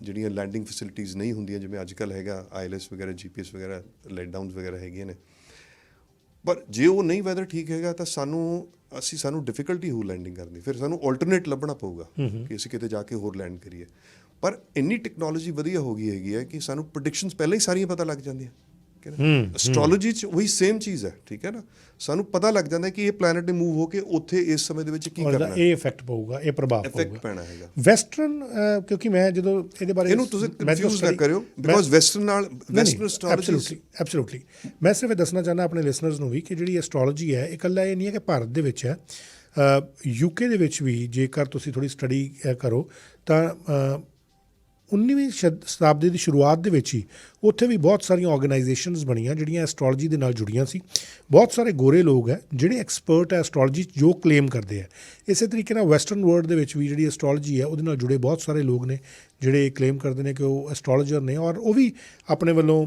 ਜਿਹੜੀਆਂ ਲੈਂਡਿੰਗ ਫੈਸਿਲਿਟੀਜ਼ ਨਹੀਂ ਹੁੰਦੀਆਂ ਜਿਵੇਂ ਅੱਜ ਕੱਲ੍ਹ ਹੈਗਾ ILS ਵਗੈਰਾ, GPS ਵਗੈਰਾ, ਲੈਟ ਡਾਊਨਸ ਵਗੈਰਾ ਹੈਗੀਆਂ ਨੇ। ਪਰ ਜੇ ਉਹ ਨਹੀਂ ਵੈਦਰ ਠੀਕ ਹੈਗਾ ਤਾਂ ਸਾਨੂੰ ਡਿਫਿਕਲਟੀ ਹੋ ਲੈਂਡਿੰਗ ਕਰਨੀ, ਫਿਰ ਸਾਨੂੰ ਆਲਟਰਨੇਟ ਲੱਭਣਾ ਪਊਗਾ ਕਿ ਅਸੀਂ ਕਿਤੇ ਜਾ ਕੇ ਹੋਰ ਲੈਂਡ ਕਰੀਏ। ਪਰ ਇੰਨੀ ਟੈਕਨੋਲੋਜੀ ਵਧੀਆ ਹੋ ਗਈ ਹੈਗੀ ਹੈ ਕਿ ਸਾਨੂੰ ਪ੍ਰੈਡਿਕਸ਼ਨਸ ਪਹਿਲਾਂ ਹੀ ਸਾਰੀਆਂ ਪਤਾ ਲੱਗ ਜਾਂਦੀਆਂ। ਐਸਟ੍ਰੋਲੋਜੀ 'ਚ ਉਹੀ ਸੇਮ ਚੀਜ਼ ਹੈ, ਠੀਕ ਹੈ ਨਾ। ਸਾਨੂੰ ਪਤਾ ਲੱਗ ਜਾਂਦਾ ਕਿ ਇਹ ਪਲੈਨਟ ਨੇ ਮੂਵ ਹੋ ਕੇ ਉੱਥੇ ਇਸ ਸਮੇਂ ਦੇ ਵਿੱਚ ਕੀ ਕਰਨਾ ਹੈ, ਇਹ ਇਫੈਕਟ ਪਊਗਾ, ਇਹ ਪ੍ਰਭਾਵ ਇਫੈਕਟ ਪੈਣਾ ਹੈਗਾ। ਵੈਸਟਰਨ ਕਿਉਂਕਿ ਮੈਂ ਜਦੋਂ ਇਹਦੇ ਬਾਰੇ ਇਹਨੂੰ ਤੁਸੀਂ ਕਨਫਿਊਜ਼ ਨਾ ਕਰਿਓ, ਬਿਕੋਜ਼ ਵੈਸਟਰਨ ਐਸਟ੍ਰੋਲੋਜੀ ਐਬਸੋਲੂਟਲੀ। ਮੈਂ ਸਿਰਫ ਇਹ ਦੱਸਣਾ ਚਾਹੁੰਦਾ ਆਪਣੇ ਲਿਸਨਰਸ ਨੂੰ ਵੀ ਕਿ ਜਿਹੜੀ ਐਸਟ੍ਰੋਲੋਜੀ ਹੈ, ਇਕੱਲਾ ਇਹ ਨਹੀਂ ਹੈ ਕਿ ਭਾਰਤ ਦੇ ਵਿੱਚ ਹੈ, UK ਦੇ ਵਿੱਚ ਵੀ ਜੇਕਰ ਤੁਸੀਂ ਥੋੜ੍ਹੀ ਸਟੱਡੀ ਕਰੋ ਤਾਂ 19ਵੀਂ ਸ਼ਤਾਬਦੀ ਦੀ ਸ਼ੁਰੂਆਤ ਦੇ ਵਿੱਚ ਹੀ ਉੱਥੇ ਵੀ ਬਹੁਤ ਸਾਰੀਆਂ ਆਰਗੇਨਾਈਜੇਸ਼ਨਸ ਬਣੀਆਂ ਜਿਹੜੀਆਂ ਐਸਟ੍ਰੋਲੋਜੀ ਦੇ ਨਾਲ ਜੁੜੀਆਂ ਸੀ। ਬਹੁਤ ਸਾਰੇ ਗੋਰੇ ਲੋਕ ਹੈ ਜਿਹੜੇ ਐਕਸਪਰਟ ਹੈ ਐਸਟ੍ਰੋਲੋਜੀ 'ਚ, ਜੋ ਕਲੇਮ ਕਰਦੇ ਆ। ਇਸੇ ਤਰੀਕੇ ਨਾਲ ਵੈਸਟਰਨ ਵਰਲਡ ਦੇ ਵਿੱਚ ਵੀ ਜਿਹੜੀ ਐਸਟ੍ਰੋਲੋਜੀ ਹੈ ਉਹਦੇ ਨਾਲ ਜੁੜੇ ਬਹੁਤ ਸਾਰੇ ਲੋਕ ਨੇ ਜਿਹੜੇ ਕਲੇਮ ਕਰਦੇ ਨੇ ਕਿ ਉਹ ਐਸਟ੍ਰੋਲੋਜਰ ਨੇ, ਔਰ ਉਹ ਵੀ ਆਪਣੇ ਵੱਲੋਂ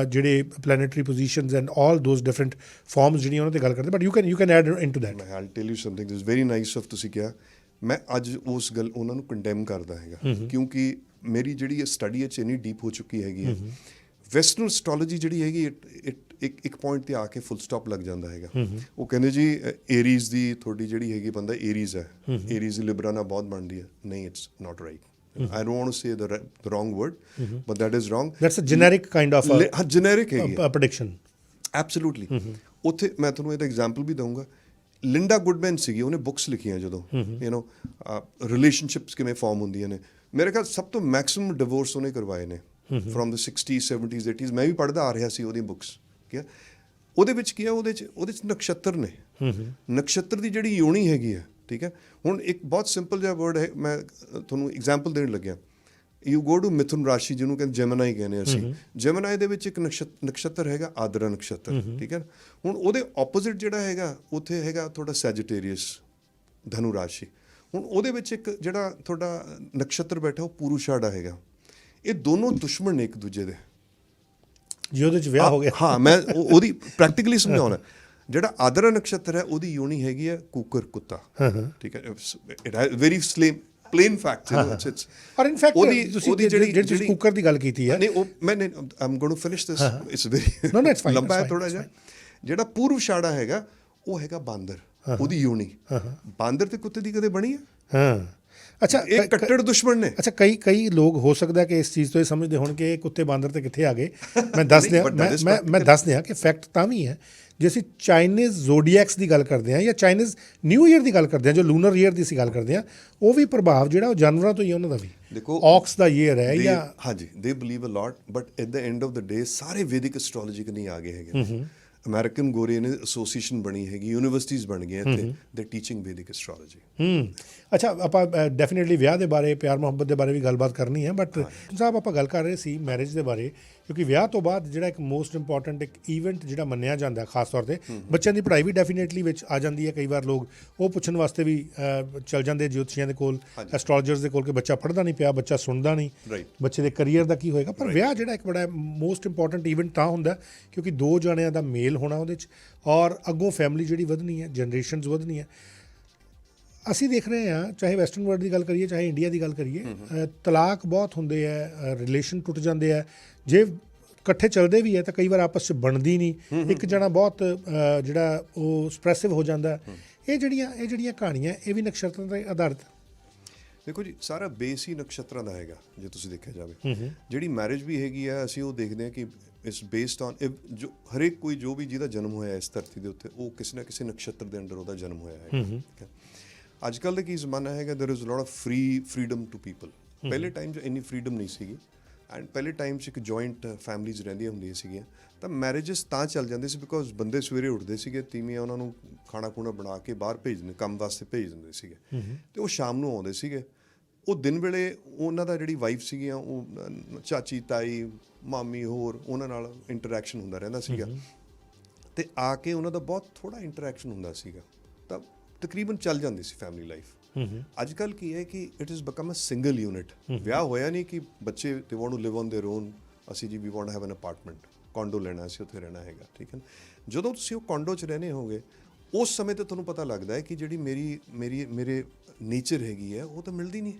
ਜਿਹੜੇ planetary positions and all those different forms ਜਿਹੜੀਆਂ ਉਹਨਾਂ 'ਤੇ ਗੱਲ ਕਰਦੇ। But you can add into that. I will tell you something this very nice of ਤੁਸੀਂ ਕਿਹਾ। ਮੈਂ ਅੱਜ ਉਸ ਗੱਲ ਉਹਨਾਂ ਨੂੰ ਕੰਡੈਮ ਕਰਦਾ ਹੈਗਾ, ਕਿਉਂਕਿ ਮੇਰੀ ਜਿਹੜੀ ਸਟੱਡੀ 'ਚ ਇੰਨੀ ਡੀਪ ਹੋ ਚੁੱਕੀ ਹੈਗੀ ਹੈ। ਵੈਸਟਰਨ ਐਸਟ੍ਰੋਲੋਜੀ ਜਿਹੜੀ ਹੈਗੀ ਇੱਕ ਪੁਆਇੰਟ 'ਤੇ ਆ ਕੇ ਫੁੱਲ ਸਟਾਪ ਲੱਗ ਜਾਂਦਾ ਹੈਗਾ। ਉਹ ਕਹਿੰਦੇ ਜੀ ਏਰੀਜ਼ ਦੀ ਤੁਹਾਡੀ ਜਿਹੜੀ ਹੈਗੀ ਬੰਦਾ ਏਰੀਜ਼ ਹੈ, ਏਰੀਜ਼ ਲਿਬਰਾ ਨਾਲ ਬਹੁਤ ਬਣਦੀ ਹੈ। ਨਹੀਂ, it's not right. I don't want to say the wrong word, but that is wrong. That's a generic kind of generic ਹੈਗੀ prediction. Absolutely. ਉੱਥੇ ਮੈਂ ਤੁਹਾਨੂੰ ਇਹਦਾ ਐਗਜ਼ਾਮਪਲ ਵੀ ਦਊਂਗਾ। ਲਿੰਡਾ ਗੁੱਡਮੈਨ ਸੀਗੀ, ਉਹਨੇ ਬੁੱਕਸ ਲਿਖੀਆਂ ਜਦੋਂ ਰਿਲੇਸ਼ਨਸ਼ਿਪਸ ਕਿਵੇਂ ਫਾਰਮ ਹੁੰਦੀਆਂ ਨੇ। ਮੇਰੇ ਖਿਆਲ ਸਭ ਤੋਂ ਮੈਕਸਿਮਮ ਡਿਵੋਰਸ ਉਹਨੇ ਕਰਵਾਏ ਨੇ from the 60s 70s 80s। ਮੈਂ ਵੀ ਪੜ੍ਹਦਾ ਆ ਰਿਹਾ ਸੀ ਉਹਦੀ ਬੁੱਕਸ। ਠੀਕ ਹੈ, ਉਹਦੇ ਵਿੱਚ ਕੀ ਹੈ, ਉਹਦੇ 'ਚ ਨਕਸ਼ਤਰ ਨੇ। ਨਕਸ਼ਤਰ ਦੀ ਜਿਹੜੀ ਯੋਨੀ ਹੈਗੀ ਹੈ, ਠੀਕ ਹੈ। ਹੁਣ ਇੱਕ ਬਹੁਤ ਸਿੰਪਲ ਜਿਹਾ ਵਰਡ ਹੈ, ਮੈਂ ਤੁਹਾਨੂੰ ਐਗਜ਼ਾਮਪਲ ਦੇਣ ਲੱਗਿਆ। ਯੂ ਗੋ ਟੂ ਮਿਥੁਨ ਰਾਸ਼ੀ, ਜਿਹਨੂੰ ਕਹਿੰਦੇ ਜੈਮਨਾਈ ਕਹਿੰਦੇ ਅਸੀਂ। ਜੈਮਨਾਈ ਦੇ ਵਿੱਚ ਇੱਕ ਨਕਸ਼ਤਰ ਹੈਗਾ ਆਦਰਾ ਨਕਸ਼ਤਰ, ਠੀਕ ਹੈ। ਹੁਣ ਉਹਦੇ ਆਪੋਜ਼ਿਟ ਜਿਹੜਾ ਹੈਗਾ ਉੱਥੇ ਹੈਗਾ ਤੁਹਾਡਾ ਸੈਜੀਟੇਰੀਅਸ, ਧਨੂ ਰਾਸ਼ੀ। ਹੁਣ ਉਹਦੇ ਵਿੱਚ ਇੱਕ ਜਿਹੜਾ ਤੁਹਾਡਾ ਨਕਸ਼ਤਰ ਬੈਠਾ ਉਹ ਪੂਰੂਸ਼ਾੜਾ ਹੈਗਾ। ਇਹ ਦੋਨੋਂ ਦੁਸ਼ਮਣ ਨੇ ਇੱਕ ਦੂਜੇ ਦੇ। ਜੀ ਉਹਦੇ 'ਚ ਵਿਆਹ ਹੋ ਗਿਆ। ਹਾਂ, ਮੈਂ ਉਹਦੀ ਪ੍ਰੈਕਟੀਕਲੀ ਸਮਝਾਉਣਾ। ਜਿਹੜਾ ਆਦਰਾ ਨਕਸ਼ਤਰ ਹੈ ਉਹਦੀ ਯੋਨੀ ਹੈਗੀ ਹੈ ਕੁੱਕਰ, ਕੁੱਤਾ, ਠੀਕ ਹੈ। It has very plain fact, or in fact ਉਹਦੀ ਜਿਹੜੀ ਕੁੱਕਰ ਦੀ ਗੱਲ ਕੀਤੀ ਹੈ, ਨਹੀਂ ਉਹ ਮੈਂ I'm going to finish this, it's very no it's fine, ਲੰਬਾ ਹੈ ਥੋੜਾ ਜਿਹਾ। ਜਿਹੜਾ ਪੂਰਵਸ਼ਾੜਾ ਹੈਗਾ ਉਹ ਹੈਗਾ ਬਾਂਦਰ, ਉਹਦੀ ਯੋਨੀ। ਬਾਂਦਰ ਤੇ ਕੁੱਤੇ ਦੀ ਕਦੇ ਬਣੀ ਹੈ? ਹਾਂ, ਅੱਛਾ, ਇਹ ਕੱਟੜ ਦੁਸ਼ਮਣ ਨੇ। ਅੱਛਾ, ਕਈ ਲੋਕ ਹੋ ਸਕਦਾ ਕਿ ਇਸ ਚੀਜ਼ ਤੋਂ ਇਹ ਸਮਝਦੇ ਹੋਣ ਕਿ ਇਹ ਕੁੱਤੇ ਬਾਂਦਰ ਤੇ ਕਿੱਥੇ ਆ ਗਏ। ਮੈਂ ਦੱਸ ਦਿਆਂ ਕਿ ਫੈਕਟ ਤਾਂ ਵੀ ਹੈ। ਜੇ ਅਸੀਂ ਚਾਈਨੀਜ਼ ਜ਼ੋਡੀਐਕਸ ਦੀ ਗੱਲ ਕਰਦੇ ਹਾਂ ਜਾਂ ਚਾਈਨੀਜ਼ ਨਿਊ ਈਅਰ ਦੀ ਗੱਲ ਕਰਦੇ ਹਾਂ, ਜੋ ਲੂਨਰ ਈਅਰ ਦੀ ਅਸੀਂ ਗੱਲ ਕਰਦੇ ਹਾਂ, ਉਹ ਵੀ ਪ੍ਰਭਾਵ ਜਿਹੜਾ ਉਹ ਜਾਨਵਰਾਂ ਤੋਂ ਹੀ ਉਹਨਾਂ ਦਾ ਵੀ। ਦੇਖੋ, ਔਕਸ ਦਾ ਈਅਰ ਹੈ ਜਾਂ ਹਾਂਜੀ, they believe a lot, but at the end of the day ਸਾਰੇ ਵੈਦਿਕ ਐਸਟ੍ਰੋਲੋਜੀ ਨਹੀਂ ਆ ਗਏ ਹੈਗੇ। ਅਮਰੀਕਨ ਗੋਰੇ ਨੇ ਐਸੋਸੀਏਸ਼ਨ ਬਣੀ ਹੈਗੀ, ਯੂਨੀਵਰਸਿਟੀਜ਼ ਬਣ ਗਈਆਂ ਇੱਥੇ, ਦੇ ਟੀਚਿੰਗ ਵੈਦਿਕ ਐਸਟ੍ਰੋਲੋਜੀ। ਅੱਛਾ, ਆਪਾਂ ਡੈਫੀਨੇਟਲੀ ਵਿਆਹ ਦੇ ਬਾਰੇ, ਪਿਆਰ ਮੁਹੱਬਤ ਦੇ ਬਾਰੇ ਵੀ ਗੱਲਬਾਤ ਕਰਨੀ ਹੈ। ਬਟ ਸਾਹਿਬ, ਆਪਾਂ ਗੱਲ ਕਰ ਰਹੇ ਸੀ ਮੈਰਿਜ ਦੇ ਬਾਰੇ, ਕਿਉਂਕਿ ਵਿਆਹ ਤੋਂ ਬਾਅਦ ਜਿਹੜਾ ਇੱਕ ਮੋਸਟ ਇੰਪੋਰਟੈਂਟ ਇੱਕ ਈਵੈਂਟ ਜਿਹੜਾ ਮੰਨਿਆ ਜਾਂਦਾ ਖਾਸ ਤੌਰ 'ਤੇ, ਬੱਚਿਆਂ ਦੀ ਪੜ੍ਹਾਈ ਵੀ ਡੈਫੀਨੇਟਲੀ ਵਿੱਚ ਆ ਜਾਂਦੀ ਹੈ। ਕਈ ਵਾਰ ਲੋਕ ਉਹ ਪੁੱਛਣ ਵਾਸਤੇ ਵੀ ਚੱਲ ਜਾਂਦੇ ਜੋਤਸ਼ੀਆਂ ਦੇ ਕੋਲ, ਐਸਟ੍ਰੋਲੋਜਰਸ ਦੇ ਕੋਲ, ਕਿ ਬੱਚਾ ਪੜ੍ਹਦਾ ਨਹੀਂ ਪਿਆ, ਬੱਚਾ ਸੁਣਦਾ ਨਹੀਂ, ਬੱਚੇ ਦੇ ਕਰੀਅਰ ਦਾ ਕੀ ਹੋਏਗਾ। ਪਰ ਵਿਆਹ ਜਿਹੜਾ ਇੱਕ ਬੜਾ ਮੋਸਟ ਇੰਪੋਰਟੈਂਟ ਈਵੈਂਟ ਤਾਂ ਹੁੰਦਾ ਕਿਉਂਕਿ ਦੋ ਜਣਿਆਂ ਦਾ ਮੇਲ ਹੋਣਾ ਉਹਦੇ 'ਚ, ਔਰ ਅੱਗੋਂ ਫੈਮਿਲੀ ਜਿਹੜੀ ਵਧਣੀ ਹੈ, ਜਨਰੇਸ਼ਨਸ ਵਧਣੀ ਹੈ। ਅਸੀਂ ਦੇਖ ਰਹੇ ਹਾਂ, ਚਾਹੇ ਵੈਸਟਰਨ ਵਰਲਡ ਦੀ ਗੱਲ ਕਰੀਏ, ਚਾਹੇ ਇੰਡੀਆ ਦੀ ਗੱਲ ਕਰੀਏ, ਤਲਾਕ ਬਹੁਤ ਹੁੰਦੇ ਹੈ, ਰਿਲੇਸ਼ਨ ਟੁੱਟ ਜਾਂਦੇ ਆ। ਜੇ ਇਕੱਠੇ ਚੱਲਦੇ ਵੀ ਹੈ ਤਾਂ ਕਈ ਵਾਰ ਆਪਸ 'ਚ ਬਣਦੀ ਨਹੀਂ, ਇੱਕ ਜਣਾ ਬਹੁਤ ਜਿਹੜਾ ਉਹ ਐਕਸਪ੍ਰੈਸਿਵ ਹੋ ਜਾਂਦਾ। ਇਹ ਜਿਹੜੀਆਂ ਕਹਾਣੀਆਂ, ਇਹ ਵੀ ਨਕਸ਼ਤਰਾਂ 'ਤੇ ਆਧਾਰਿਤ। ਦੇਖੋ ਜੀ, ਸਾਰਾ ਬੇਸ ਹੀ ਨਕਸ਼ਤਰਾਂ ਦਾ ਹੈਗਾ। ਜੇ ਤੁਸੀਂ ਦੇਖਿਆ ਜਾਵੇ, ਜਿਹੜੀ ਮੈਰਿਜ ਵੀ ਹੈਗੀ ਆ, ਅਸੀਂ ਉਹ ਦੇਖਦੇ ਹਾਂ ਕਿ ਇਟਸ ਬੇਸਡ ਔਨ ਜੋ ਹਰੇਕ ਕੋਈ ਜੋ ਵੀ ਜਿਹਦਾ ਜਨਮ ਹੋਇਆ ਇਸ ਧਰਤੀ ਦੇ ਉੱਤੇ, ਉਹ ਕਿਸੇ ਨਾ ਕਿਸੇ ਨਕਸ਼ਤਰ ਦੇ ਅੰਡਰ ਉਹਦਾ ਜਨਮ ਹੋਇਆ ਹੈ। ਅੱਜ ਕੱਲ੍ਹ ਦਾ ਕੀ ਜ਼ਮਾਨਾ ਹੈਗਾ, there is lot of freedom to people. ਪਹਿਲੇ ਟਾਈਮ 'ਚ ਇੰਨੀ ਫਰੀडम ਨਹੀਂ ਸੀਗੀ ਐਂਡ ਪਹਿਲੇ ਟਾਈਮ 'ਚ ਇੱਕ ਜੁਆਇੰਟ ਫੈਮਲੀਜ਼ ਰਹਿੰਦੀਆਂ ਹੁੰਦੀਆਂ ਸੀਗੀਆਂ ਤਾਂ ਮੈਰਿਜਸ ਤਾਂ ਚੱਲ ਜਾਂਦੇ ਸੀ ਬਿਕੋਜ਼ ਬੰਦੇ ਸਵੇਰੇ ਉੱਠਦੇ ਸੀਗੇ, ਤੀਵੀਆਂ ਉਹਨਾਂ ਨੂੰ ਖਾਣਾ ਖੂਣਾ ਬਣਾ ਕੇ ਬਾਹਰ ਭੇਜਦੇ, ਕੰਮ ਵਾਸਤੇ ਭੇਜ ਦਿੰਦੇ ਸੀਗੇ ਅਤੇ ਉਹ ਸ਼ਾਮ ਨੂੰ ਆਉਂਦੇ ਸੀਗੇ। ਉਹ ਦਿਨ ਵੇਲੇ ਉਹਨਾਂ ਦਾ ਜਿਹੜੀ ਵਾਈਫ ਸੀਗੀਆਂ ਉਹ ਚਾਚੀ ਤਾਈ ਮਾਮੀ ਹੋਰ ਉਹਨਾਂ ਨਾਲ ਇੰਟਰੈਕਸ਼ਨ ਹੁੰਦਾ ਰਹਿੰਦਾ ਸੀਗਾ ਅਤੇ ਆ ਕੇ ਉਹਨਾਂ ਦਾ ਬਹੁਤ ਥੋੜ੍ਹਾ ਇੰਟਰੈਕਸ਼ਨ ਹੁੰਦਾ ਸੀਗਾ ਤਾਂ ਤਕਰੀਬਨ ਚੱਲ ਜਾਂਦੀ ਸੀ ਫੈਮਿਲੀ ਲਾਈਫ। ਅੱਜ ਕੱਲ੍ਹ ਕੀ ਹੈ ਕਿ it is become a single unit. ਵਿਆਹ ਹੋਇਆ ਨਹੀਂ ਕਿ ਬੱਚੇ ਦੇ want to live on their own, ਅਸੀਂ ਜੀ we want have an apartment, condo ਲੈਣਾ, ਅਸੀਂ ਉੱਥੇ ਰਹਿਣਾ ਹੈਗਾ, ਠੀਕ ਹੈ ਨਾ। ਜਦੋਂ ਤੁਸੀਂ ਉਹ ਕੌਂਡੋ 'ਚ ਰਹਿੰਦੇ ਹੋਗੇ ਉਸ ਸਮੇਂ ਤੇ ਤੁਹਾਨੂੰ ਪਤਾ ਲੱਗਦਾ ਹੈ ਕਿ ਜਿਹੜੀ ਮੇਰੇ ਨੇਚਰ ਹੈਗੀ ਹੈ ਉਹ ਤਾਂ ਮਿਲਦੀ ਨਹੀਂ,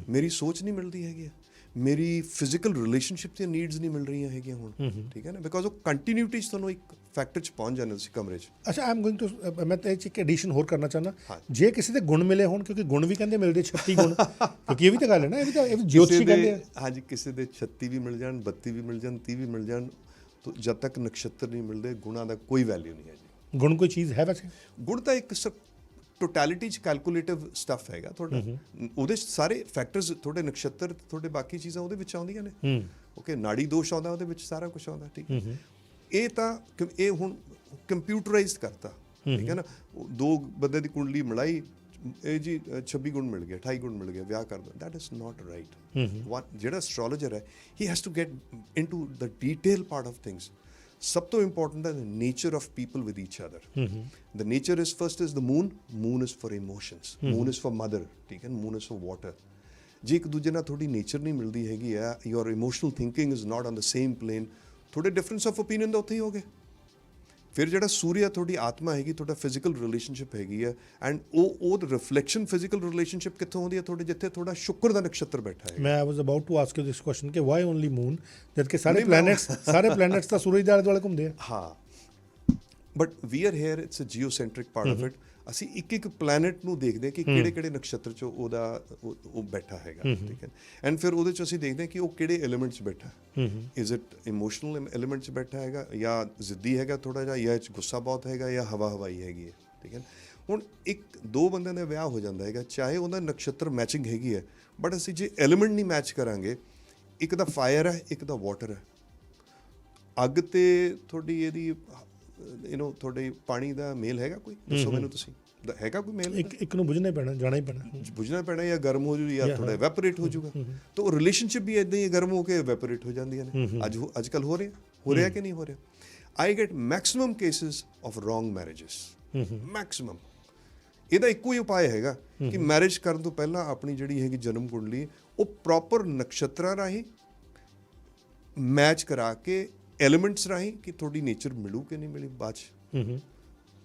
ਮੇਰੀ ਸੋਚ ਨਹੀਂ ਮਿਲਦੀ ਹੈਗੀ ਹੈ, ਮੇਰੀ ਫਿਜ਼ੀਕਲ ਰਿਲੇਸ਼ਨਸ਼ਿਪ ਦੀਆਂ ਨੀਡਸ ਨਹੀਂ ਮਿਲ ਰਹੀਆਂ ਹੈਗੀਆਂ ਹੁਣ, ਠੀਕ ਹੈ ਨਾ। ਬਿਕੋਜ਼ ਉਹ ਕੰਟੀਨਿਊਟੀ 'ਚ ਤੁਹਾਨੂੰ ਇੱਕ ਫੈਕਟਰ 'ਚ ਪਹੁੰਚ ਜਾਂਦੇ ਤੁਸੀਂ ਕਮਰੇ 'ਚ। ਅੱਛਾ, ਆਈ ਐਮ ਗੋਇੰਗ ਟੂ, ਮੈਂ ਤਾਂ ਇਹ 'ਚ ਇੱਕ ਐਡੀਸ਼ਨ ਹੋਰ ਕਰਨਾ ਚਾਹੁੰਦਾ, ਜੇ ਕਿਸੇ ਦੇ ਗੁਣ ਮਿਲੇ ਹੋਣ, ਕਿਉਂਕਿ ਗੁਣ ਵੀ ਕਹਿੰਦੇ ਮਿਲਦੇ 36 ਗੁਣ, ਕਿਉਂਕਿ ਇਹ ਵੀ ਤਾਂ ਗੱਲ ਹੈ ਨਾ, ਇਹ ਵੀ ਜੋਤਸ਼ੀ ਕਹਿੰਦੇ ਆ। ਹਾਂਜੀ, ਕਿਸੇ ਦੇ 36 ਵੀ ਮਿਲ ਜਾਣ, 32 ਵੀ ਮਿਲ ਜਾਣ, 30 ਵੀ ਮਿਲ ਜਾਣ, ਤਾਂ ਜਦ ਤੱਕ ਨਕਸ਼ਤਰ ਨਹੀਂ ਮਿਲਦੇ ਗੁਣਾਂ ਦਾ ਕੋਈ ਵੈਲਿਊ ਨਹੀਂ ਹੈ ਜੀ। ਗੁਣ ਕੋਈ ਚੀਜ਼ ਹੈ ਵੈਸੇ? ਗੁਣ ਤਾਂ ਇੱਕ ਟੋਟੈਲਿਟੀ 'ਚ ਕੈਲਕੂਲੇਟਿਵ ਸਟੱਫ ਹੈਗਾ ਤੁਹਾਡਾ, ਉਹਦੇ 'ਚ ਸਾਰੇ ਫੈਕਟਰਸ ਤੁਹਾਡੇ ਨਕਸ਼ਤਰ ਤੁਹਾਡੇ ਬਾਕੀ ਚੀਜ਼ਾਂ ਉਹਦੇ ਵਿੱਚ ਆਉਂਦੀਆਂ ਨੇ। ਓਕੇ, ਨਾੜੀ ਦੋਸ਼ ਆਉਂਦਾ ਉਹਦੇ ਵਿੱਚ, ਸਾਰਾ ਕੁਝ ਆਉਂਦਾ, ਠੀਕ ਹੈ। ਇਹ ਤਾਂ ਇਹ ਹੁਣ ਕੰਪਿਊਟਰਾਈਜ਼ਡ ਕਰਤਾ, ਠੀਕ ਹੈ ਨਾ। ਦੋ ਬੰਦੇ ਦੀ ਕੁੰਡਲੀ ਮਿਲਾਈ, ਇਹ ਜੀ 26 ਗੁਣ ਮਿਲ ਗਏ, 28 ਗੁਣ ਮਿਲ ਗਏ, ਵਿਆਹ ਕਰ ਦੋ। That is not right. ਜਿਹੜਾ ਐਸਟ੍ਰੋਲੋਜਰ ਹੈ he has to get into the detail part of things. ਸਭ ਤੋਂ ਇੰਪੋਰਟੈਂਟ ਹੈ nature of people with each other. The nature is first is the moon is for emotions, moon is for mother, ਠੀਕ ਹੈ, moon is for water. ਜੇ ਇੱਕ ਦੂਜੇ ਨਾਲ ਤੁਹਾਡੀ ਨੇਚਰ ਨਹੀਂ ਮਿਲਦੀ ਹੈਗੀ ਆ, your emotional thinking is not on the same plane, ਤੁਹਾਡੇ ਡਿਫਰੈਂਸ ਆਫ ਓਪੀਨੀਅਨ ਤਾਂ ਉੱਥੇ ਹੀ ਹੋ ਗਏ। ਫਿਰ ਜਿਹੜਾ ਸੂਰਿਆ ਤੁਹਾਡੀ ਆਤਮਾ ਹੈਗੀ, ਤੁਹਾਡਾ ਫਿਜ਼ੀਕਲ ਰਿਲੇਸ਼ਨਸ਼ਿਪ ਹੈਗੀ ਹੈ, ਐਂਡ ਉਹ ਰਿਫਲੈਕਸ਼ਨ ਫਿਜ਼ੀਕਲ ਰਿਲੇਸ਼ਨਸ਼ਿਪ ਕਿੱਥੋਂ ਹੁੰਦੀ ਹੈ? ਤੁਹਾਡੇ ਜਿੱਥੇ ਤੁਹਾਡਾ ਸ਼ੁਕਰ ਦਾ ਨਕਸ਼ਤਰ ਬੈਠਾ ਹੈ। ਮੈਂ I was about to ask you this question ਕਿ ਵਾਈ ਓਨਲੀ ਮੂਨ, ਜਦ ਕਿ ਸਾਰੇ ਪਲੈਨਟਸ ਤਾਂ ਸੂਰਜ ਦੇ ਆਲੇ ਦੁਆਲੇ ਘੁੰਮਦੇ ਆ। ਹਾਂ, but we are here, it's a geocentric part of it. ਅਸੀਂ ਇੱਕ ਪਲੈਨਟ ਨੂੰ ਦੇਖਦੇ ਕਿ ਕਿਹੜੇ ਨਕਸ਼ਤਰ 'ਚ ਉਹ ਬੈਠਾ ਹੈਗਾ, ਠੀਕ ਹੈ। ਐਂਡ ਫਿਰ ਉਹਦੇ 'ਚ ਅਸੀਂ ਦੇਖਦੇ ਕਿ ਉਹ ਕਿਹੜੇ ਐਲੀਮੈਂਟ 'ਚ ਬੈਠਾ, ਇਜ਼ ਇਟ ਇਮੋਸ਼ਨਲ ਐਲੀਮੈਂਟ 'ਚ ਬੈਠਾ ਹੈਗਾ, ਜਾਂ ਜ਼ਿੱਦੀ ਹੈਗਾ ਥੋੜ੍ਹਾ ਜਿਹਾ, ਜਾਂ ਇਹ 'ਚ ਗੁੱਸਾ ਬਹੁਤ ਹੈਗਾ, ਜਾਂ ਹਵਾਈ ਹੈਗੀ ਹੈ, ਠੀਕ ਹੈ। ਹੁਣ ਦੋ ਬੰਦਿਆਂ ਦਾ ਵਿਆਹ ਹੋ ਜਾਂਦਾ ਹੈਗਾ, ਚਾਹੇ ਉਹਦਾ ਨਕਸ਼ਤਰ ਮੈਚਿੰਗ ਹੈਗੀ ਹੈ, ਬਟ ਅਸੀਂ ਜੇ ਐਲੀਮੈਂਟ ਨਹੀਂ ਮੈਚ ਕਰਾਂਗੇ, ਇੱਕ ਦਾ ਫਾਇਰ ਹੈ, ਇੱਕ ਦਾ ਵਾਟਰ ਹੈ। ਅੱਗ ਤੇ ਤੁਹਾਡੀ ਇਹਦੀ ਤੁਹਾਡੇ ਪਾਣੀ ਦਾ ਮੇਲ ਹੈਗਾ ਕੋਈ? ਦੱਸੋ ਮੈਨੂੰ ਤੁਸੀਂ, ਹੈਗਾ ਕੋਈ ਮੇਲ? ਇੱਕ ਨੂੰ ਬੁਝਣਾ ਪੈਣਾ, ਜਾਣਾ ਹੀ ਪੈਣਾ, ਬੁਝਣਾ ਪੈਣਾ, ਜਾਂ ਗਰਮ ਹੋ ਜੂ ਜਾਂ ਥੋੜਾ ਵੈਪੋਰੇਟ ਹੋ ਜੂਗਾ। ਤਾਂ ਉਹ ਰਿਲੇਸ਼ਨਸ਼ਿਪ ਵੀ ਇੱਦਾਂ ਹੀ ਗਰਮ ਹੋ ਕੇ ਵੈਪੋਰੇਟ ਹੋ ਜਾਂਦੀਆਂ ਨੇ। ਅੱਜ ਕੱਲ੍ਹ ਹੋ ਰਿਹਾ ਕਿ ਨਹੀਂ ਹੋ ਰਿਹਾ? I get maximum cases of wrong marriages, maximum. ਇਹਦਾ ਇੱਕੋ ਹੀ ਉਪਾਅ ਹੈਗਾ ਕਿ ਮੈਰਿਜ ਕਰਨ ਤੋਂ ਪਹਿਲਾਂ ਆਪਣੀ ਜਿਹੜੀ ਹੈਗੀ ਜਨਮ ਕੁੰਡਲੀ ਉਹ ਪ੍ਰੋਪਰ ਨਕਸ਼ਤਰਾਂ ਰਾਹੀਂ ਮੈਚ ਕਰਾ ਕੇ, ਐਲੀਮੈਂਟਸ ਰਾਹੀਂ, ਕਿ ਤੁਹਾਡੀ ਨੇਚਰ ਮਿਲੂ ਕਿ ਨਹੀਂ ਮਿਲੀ। ਬਾਅਦ 'ਚ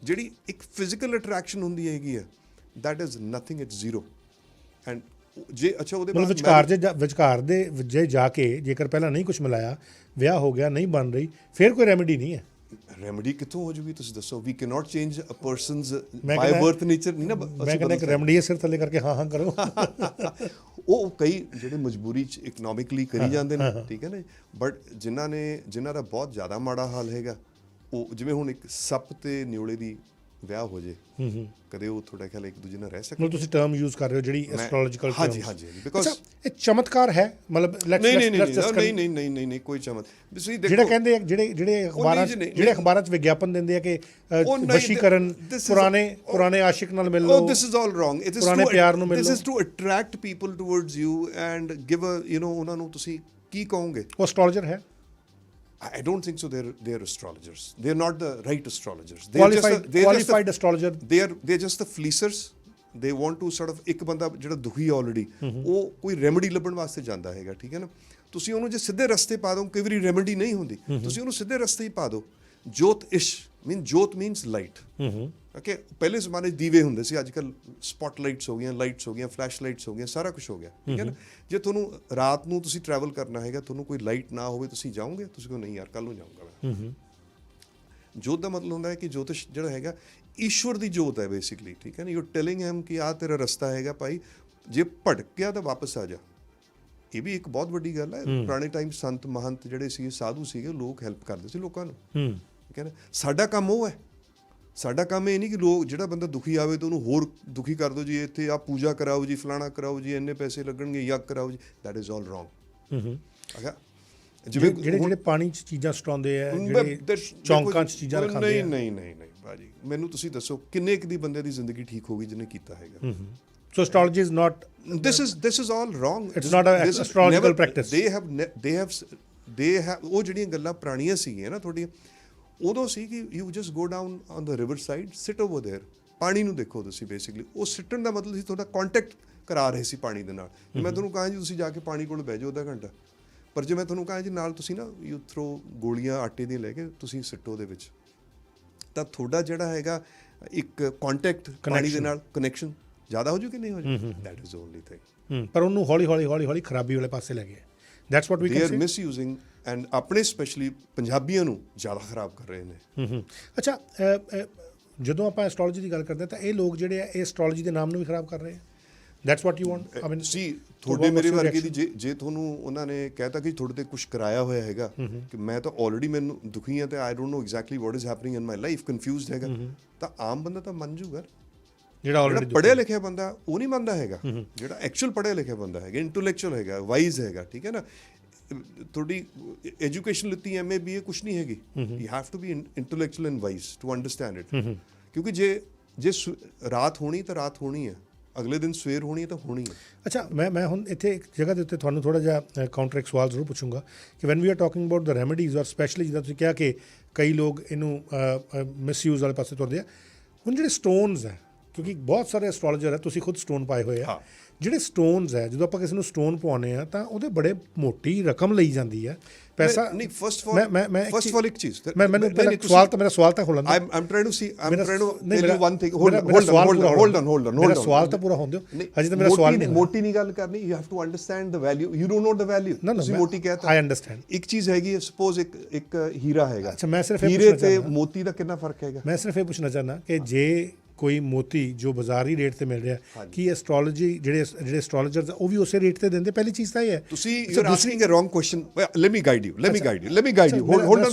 ਜਿਹੜੀ ਇੱਕ ਫਿਜ਼ੀਕਲ ਅਟਰੈਕਸ਼ਨ ਹੁੰਦੀ ਹੈਗੀ ਹੈ, that is nothing, it's zero. And ਜੇ ਅੱਛਾ ਉਹਦੇ ਬਾਅਦ ਵਿਚਕਾਰ ਦੇ ਜੇ ਜਾ ਕੇ ਜੇਕਰ ਪਹਿਲਾਂ ਨਹੀਂ ਕੁਝ ਮਿਲਾਇਆ, ਵਿਆਹ ਹੋ ਗਿਆ, ਨਹੀਂ ਬਣ ਰਹੀ, ਫਿਰ ਕੋਈ ਰੈਮੇਡੀ ਨਹੀਂ ਹੈ। ਰੈਮੇਡੀ ਕਿੱਥੋਂ ਹੋ ਜੂਗੀ? ਤੁਸੀਂ ਦੱਸੋ। We can not change a persons by birth nature ਨਹੀਂ ਨਾ। ਮੈਂ ਕਹਿੰਦਾ ਇੱਕ ਰੈਮੇਡੀ ਹੈ, ਸਿਰ ਥੱਲੇ ਕਰਕੇ ਹਾਂ ਕਰੋ। ਉਹ ਕਈ ਜਿਹੜੇ ਮਜਬੂਰੀ 'ਚ ਇਕਨੋਮਿਕਲੀ ਕਰੀ ਜਾਂਦੇ ਨੇ, ਠੀਕ ਹੈ ਨਾ। ਬਟ ਜਿਨ੍ਹਾਂ ਦਾ ਬਹੁਤ ਜ਼ਿਆਦਾ ਮਾੜਾ ਹਾਲ ਹੈਗਾ, ਉਹ ਜਿਵੇਂ ਹੁਣ ਇੱਕ ਸੱਪ ਤੇ ਨਿਉਲੇ ਦੀ ਵਿਆਹ ਹੋ ਜੇ, ਕਦੇ ਉਹ ਤੁਹਾਡਾ ਖਿਆਲ ਇੱਕ ਦੂਜੇ ਨਾਲ ਰਹਿ ਸਕਦੇ? ਤੁਸੀਂ ਟਰਮ ਯੂਜ਼ ਕਰ ਰਹੇ ਹੋ ਜਿਹੜੀ ਐਸਟ੍ਰੋਲੋਜੀਕਲ। ਹਾਂਜੀ, ਬਿਕਾਜ਼ ਇਹ ਚਮਤਕਾਰ ਹੈ, ਮਤਲਬ ਨਹੀਂ ਕੋਈ ਚਮਤਕਾਰ। ਜਿਹੜਾ ਕਹਿੰਦੇ ਜਿਹੜੇ ਅਖਬਾਰਾਂ 'ਚ ਵਿਗਿਆਪਨ ਦਿੰਦੇ ਆ ਕਿ ਵਸ਼ੀਕਰਨ, ਪੁਰਾਣੇ ਆਸ਼ਿਕ ਨਾਲ ਮਿਲ ਲਓ, ਦਿਸ ਇਜ਼ ਆਲ ਰੋਂਗ। ਪੁਰਾਣੇ ਪਿਆਰ ਨੂੰ ਮਿਲ ਲਓ। This is to attract people towards you and give ਉਹਨਾਂ ਨੂੰ ਤੁਸੀਂ ਕੀ ਕਹੋਗੇ? ਉਹ ਐਸਟ੍ਰੋਲੋਜਰ ਹੈ? I don't think so. They're astrologers. They're not the right astrologers. Qualified astrologer. They're just the fleecers. They want to sort of ਇੱਕ ਬੰਦਾ ਜਿਹੜਾ ਦੁਖੀ ਆਲਰੇਡੀ, ਉਹ ਕੋਈ ਰੈਮੇਡੀ ਲੱਭਣ ਵਾਸਤੇ ਜਾਂਦਾ ਹੈਗਾ, ਠੀਕ ਹੈ ਨਾ। ਤੁਸੀਂ ਉਹਨੂੰ ਜੇ ਸਿੱਧੇ ਰਸਤੇ ਪਾ ਦਿਓ, ਕਈ ਵਾਰੀ ਰੈਮੇਡੀ ਨਹੀਂ ਹੁੰਦੀ, ਤੁਸੀਂ ਉਹਨੂੰ ਸਿੱਧੇ ਰਸਤੇ ਹੀ ਪਾ ਦਿਓ। ਜੋਤ ਮੀਨਸ ਲਾਈਟ। ਓਕੇ, ਪਹਿਲੇ ਜ਼ਮਾਨੇ 'ਚ ਦੀਵੇ ਹੁੰਦੇ ਸੀ, ਅੱਜ ਕੱਲ੍ਹ ਸਪੌਟ ਲਾਈਟਸ ਹੋ ਗਈਆਂ, ਫਲੈਸ਼ ਲਾਈਟਸ ਹੋ ਗਈਆਂ, ਸਾਰਾ ਕੁਝ ਹੋ ਗਿਆ, ਠੀਕ ਹੈ ਨਾ। ਜੇ ਤੁਹਾਨੂੰ ਰਾਤ ਨੂੰ ਤੁਸੀਂ ਟਰੈਵਲ ਕਰਨਾ ਹੈਗਾ, ਤੁਹਾਨੂੰ ਕੋਈ ਲਾਈਟ ਨਾ ਹੋਵੇ, ਤੁਸੀਂ ਜਾਓਗੇ? ਤੁਸੀਂ ਕਹੋ ਨਹੀਂ ਯਾਰ, ਕੱਲ੍ਹ ਨੂੰ ਜਾਊਂਗਾ ਮੈਂ। ਜੋਤ ਦਾ ਮਤਲਬ ਹੁੰਦਾ ਹੈ ਕਿ ਜੋਤਿਸ਼ ਜਿਹੜਾ ਹੈਗਾ ਈਸ਼ਵਰ ਦੀ ਜੋਤ ਹੈ ਬੇਸਿਕਲੀ, ਠੀਕ ਹੈ ਨਾ। ਯੂ ਟੈਲਿੰਗ ਹਿਮ ਕਿ ਆਹ ਤੇਰਾ ਰਸਤਾ ਹੈਗਾ ਭਾਈ, ਜੇ ਭਟਕਿਆ ਤਾਂ ਵਾਪਸ ਆ ਜਾ। ਇਹ ਵੀ ਇੱਕ ਬਹੁਤ ਵੱਡੀ ਗੱਲ ਹੈ। ਪੁਰਾਣੇ ਟਾਈਮ ਸੰਤ ਮਹੰਤ ਜਿਹੜੇ ਸੀ, ਸਾਧੂ ਸੀਗੇ, ਲੋਕ ਹੈਲਪ ਕਰਦੇ ਸੀ ਲੋਕਾਂ ਨੂੰ, ਠੀਕ ਹੈ ਨਾ। ਸਾਡਾ ਕੰਮ ਉਹ ਹੈ, ਸਾਡਾ ਕੰਮ ਇਹ ਨਹੀਂ ਕਿ ਲੋਕ ਜਿਹੜਾ ਬੰਦਾ ਦੁਖੀ ਆਵੇ ਤਾਂ ਉਹਨੂੰ ਹੋਰ ਦੁਖੀ ਕਰ ਦਿਓ ਜੀ, ਇੱਥੇ ਆ ਪੂਜਾ ਕਰਾਓ ਜੀ, ਫਲਾਣਾ ਕਰਾਓ ਜੀ, ਇੰਨੇ ਪੈਸੇ ਲੱਗਣਗੇ, ਯੱਗ ਕਰਾਓ ਜੀ, ਦੈਟ ਇਜ਼ ਆਲ ਰੋਂਗ। ਜਿਹੜੇ ਪਾਣੀ 'ਚ ਚੀਜ਼ਾਂ ਸਟਾਉਂਦੇ ਆ, ਜਿਹੜੇ ਚੌਂਕਾਂ 'ਚ ਚੀਜ਼ਾਂ ਰਖਾਉਂਦੇ ਆ। ਨਹੀਂ ਭਾਜੀ, ਮੈਨੂੰ ਤੁਸੀਂ ਦੱਸੋ ਕਿੰਨੇ ਕੁ ਦੀ ਬੰਦੇ ਦੀ ਜ਼ਿੰਦਗੀ ਠੀਕ ਹੋ ਗਈ ਜਿਹਨੇ ਕੀਤਾ ਹੈਗਾ? So astrology is not. This is all wrong. It's not an astrological practice. They have ਉਹ ਜਿਹੜੀਆਂ ਗੱਲਾਂ ਪੁਰਾਣੀਆਂ ਸੀਗੀਆਂ ਨਾ ਤੁਹਾਡੀਆਂ, ਉਦੋਂ ਸੀ ਕਿ you just go down on the river side, sit over there, ਪਾਣੀ ਨੂੰ ਦੇਖੋ ਤੁਸੀਂ। ਬੇਸਿਕਲੀ ਉਹ ਸਿੱਟਣ ਦਾ ਮਤਲਬ ਸੀ ਤੁਹਾਡਾ ਕੰਟੈਕਟ ਕਰਾ ਰਹੇ ਸੀ ਪਾਣੀ ਦੇ ਨਾਲ। ਮੈਂ ਤੁਹਾਨੂੰ ਕਹਾਂ ਜੀ ਤੁਸੀਂ ਜਾ ਕੇ ਪਾਣੀ ਕੋਲ ਬਹਿ ਜਾਓ ਅੱਧਾ ਘੰਟਾ, ਪਰ ਜੇ ਮੈਂ ਤੁਹਾਨੂੰ ਕਹਾਂ ਜੀ ਨਾਲ ਤੁਸੀਂ ਨਾ ਯੂ ਥਰੋ ਗੋਲੀਆਂ ਆਟੇ ਦੀਆਂ ਲੈ ਕੇ ਤੁਸੀਂ ਸਿੱਟੋ ਉਹਦੇ ਵਿੱਚ, ਤਾਂ ਤੁਹਾਡਾ ਜਿਹੜਾ ਹੈਗਾ ਇੱਕ ਕੰਟੈਕਟ ਪਾਣੀ ਦੇ ਨਾਲ ਕਨੈਕਸ਼ਨ ਜ਼ਿਆਦਾ ਹੋ ਜੂ ਕਿ ਨਹੀਂ ਹੋ ਜੂ? That is only thing. ਪਰ ਉਹਨੂੰ ਹੌਲੀ ਖਰਾਬੀ ਵਾਲੇ ਪਾਸੇ ਲੈ ਗਏ। That's what we can say. They are misusing and ਆਪਣੇ ਸਪੈਸ਼ਲੀ ਪੰਜਾਬੀਆਂ ਨੂੰ ਜ਼ਿਆਦਾ ਖਰਾਬ ਕਰ ਰਹੇ ਨੇ। ਅੱਛਾ, ਜਦੋਂ ਆਪਾਂ ਐਸਟ੍ਰੋਲੋਜੀ ਦੀ ਗੱਲ ਕਰਦੇ ਹਾਂ ਤਾਂ ਇਹ ਲੋਕ ਜਿਹੜੇ ਆ ਇਹ ਐਸਟ੍ਰੋਲੋਜੀ ਦੇ ਨਾਮ ਨੂੰ ਵੀ ਖਰਾਬ ਕਰ ਰਹੇ ਆ। That's what you want? I mean see ਤੁਹਾਡੇ ਮੇਰੇ ਵਰਗੇ ਦੀ ਜੇ ਤੁਹਾਨੂੰ ਉਹਨਾਂ ਨੇ ਕਹਿਤਾ ਕਿ ਤੁਹਾਡੇ ਤੇ ਕੁਝ ਕਰਾਇਆ ਹੋਇਆ ਹੈਗਾ, ਕਿ ਮੈਂ ਤਾਂ ਆਲਰੇਡੀ ਮੈਨੂੰ ਦੁਖੀ ਹਾਂ ਤੇ I don't know exactly what is happening in my life, confused ਹੈਗਾ, ਤਾਂ ਆਮ ਬੰਦਾ ਤਾਂ ਮੰਨ ਜੂਗਾ। ਜਿਹੜਾ ਪੜ੍ਹਿਆ ਲਿਖਿਆ ਬੰਦਾ ਉਹ ਨਹੀਂ ਮੰਨਦਾ ਹੈਗਾ, ਜਿਹੜਾ ਐਕਚੁਅਲ ਪੜ੍ਹਿਆ ਲਿਖਿਆ ਬੰਦਾ ਹੈਗਾ, ਇੰਟੈਲੈਕਚੁਅਲ ਹੈਗਾ, ਵਾਈਜ਼ ਹੈਗਾ, ਠੀਕ ਹੈ ਨਾ। ਤੁਹਾਡੀ ਐਜੂਕੇਸ਼ਨ ਲਿੱਤੀ ਐਮਏ ਬੀਏ ਕੁਛ ਨਹੀਂ ਹੈਗੀ, you have to be intellectual and wise to understand it. ਕਿਉਂਕਿ ਜੇ ਰਾਤ ਹੋਣੀ ਤਾਂ ਰਾਤ ਹੋਣੀ ਹੈ, ਅਗਲੇ ਦਿਨ ਸਵੇਰ ਹੋਣੀ ਹੈ ਤਾਂ ਹੋਣੀ ਹੈ। ਅੱਛਾ, ਮੈਂ ਹੁਣ ਇੱਥੇ ਇੱਕ ਜਗ੍ਹਾ ਦੇ ਉੱਤੇ ਤੁਹਾਨੂੰ ਥੋੜ੍ਹਾ ਜਿਹਾ ਕਾਊਂਟਰ ਇੱਕ ਸਵਾਲ ਜ਼ਰੂਰ ਪੁੱਛੂੰਗਾ ਕਿ when we are talking about the remedies, ਔਰ ਸਪੈਸ਼ਲੀ ਜਿੱਦਾਂ ਤੁਸੀਂ ਕਿਹਾ ਕਿ ਕਈ ਲੋਕ ਇਹਨੂੰ ਮਿਸਯੂਜ਼ ਵਾਲੇ ਪਾਸੇ ਤੁਰਦੇ ਆ। ਹੁਣ ਜਿਹੜੇ ਸਟੋਨਸ ਹੈ, ਕਿਉਂਕਿ ਬਹੁਤ ਸਾਰੇ ਐਸਟ੍ਰੋਲੋਜਰ ਹੈ, ਤੁਸੀਂ ਖੁਦ ਸਟੋਨ ਪਾਏ ਹੋਏ ਆ, ਜਿਹੜੇ ਸਟੋਨਸ ਹੈ ਜਦੋਂ ਆਪਾਂ ਕਿਸੇ ਨੂੰ ਸਟੋਨ ਪਵਾਉਂਦੇ ਆ ਤਾਂ ਉਹਦੇ ਬੜੇ ਮੋਟੀ ਰਕਮ ਲਈ ਜਾਂਦੀ ਹੈ, ਪੈਸਾ ਨਹੀਂ। ਫਸਟ ਆਫ ਆਲ ਇੱਕ ਚੀਜ਼ ਮੈਨੂੰ ਮੇਰਾ ਸਵਾਲ ਤਾਂ ਹੋਲਣ I am trying to see, I am trying to tell you one thing. Hold on ਸਵਾਲ ਤਾਂ ਪੂਰਾ ਹੋਣ ਦਿਓ, ਹਜੇ ਤਾਂ ਮੇਰਾ ਸਵਾਲ ਨਹੀਂ। ਮੋਟੀ ਨਹੀਂ ਗੱਲ ਕਰਨੀ, you have to understand the value, you don't know the value. ਤੁਸੀਂ ਮੋਟੀ ਕਹਿਤਾ, ਆਈ ਅੰਡਰਸਟੈਂਡ। ਇੱਕ ਚੀਜ਼ ਹੈਗੀ, ਸਪੋਜ਼ ਇੱਕ ਹੀਰਾ ਹੈਗਾ, ਅੱਛਾ, ਮੈਂ ਸਿਰਫ ਹੀਰੇ ਤੇ ਮੋਤੀ ਦਾ ਕਿੰਨਾ ਫਰਕ ਹੈਗਾ? ਮੈਂ ਸਿਰਫ ਇਹ ਪੁੱਛਣਾ ਚਾਹੁੰਦਾ ਕਿ ਜੇ ਕੋਈ ਮੋਤੀ ਜੋ ਬਾਜ਼ਾਰੀ ਰੇਟ ਤੇ ਮਿਲ ਰਿਹਾ, ਕੀ ਐਸਟ੍ਰੋਲੋਜੀ ਜਿਹੜੇ ਐਸਟ੍ਰੋਲੋਜਰਸ ਉਹ ਵੀ ਉਸੇ ਰੇਟ ਤੇ ਦਿੰਦੇ? ਪਹਿਲੀ ਚੀਜ਼ ਤਾਂ ਇਹ ਹੈ। ਤੁਸੀਂ you are asking a wrong question. Let me guide you hold on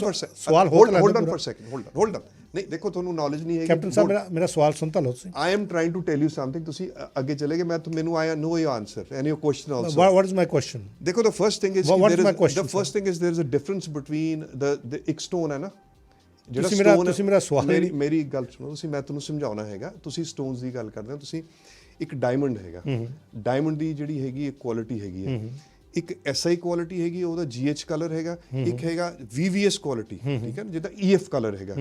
for second hold on. ਨਹੀਂ ਦੇਖੋ, ਤੁਹਾਨੂੰ ਨੌਲੇਜ ਨਹੀਂ ਹੈ ਕੈਪਟਨ ਸਾਹਿਬ, ਮੇਰਾ ਸਵਾਲ ਸੁਣ ਤਾਂ ਲਓ ਤੁਸੀਂ। I am trying to tell you something, ਤੁਸੀਂ ਅੱਗੇ ਚਲੇ ਗਏ, ਮੈਨੂੰ I know your answer and your question also. What is my question? ਦੇਖੋ, the first thing is there is a difference between the ਇੱਕ ਸਟੋਨ ਹੈ ਨਾ, ਤੁਸੀਂ ਮੇਰਾ ਸਵਾਲ ਮੇਰੀ ਗੱਲ ਸੁਣੋ ਤੁਸੀਂ, ਮੈਂ ਤੁਹਾਨੂੰ ਸਮਝਾਉਣਾ ਹੈਗਾ। ਤੁਸੀਂ ਸਟੋਨਸ ਦੀ ਗੱਲ ਕਰਦੇ ਹੋ, ਤੁਸੀਂ ਇੱਕ ਡਾਇਮੰਡ ਹੈਗਾ, ਡਾਇਮੰਡ ਦੀ ਜਿਹੜੀ ਹੈਗੀ ਇੱਕ ਕੁਆਲਿਟੀ ਹੈਗੀ ਹੈ, ਇੱਕ SI ਕੁਆਲਿਟੀ ਹੈਗੀ, ਉਹਦਾ GH ਕਲਰ ਹੈਗਾ, ਇੱਕ ਹੈਗਾ VVS ਕੁਆਲਿਟੀ, ਠੀਕ ਹੈ ਨਾ, ਜਿਹਦਾ EF ਕਲਰ ਹੈਗਾ।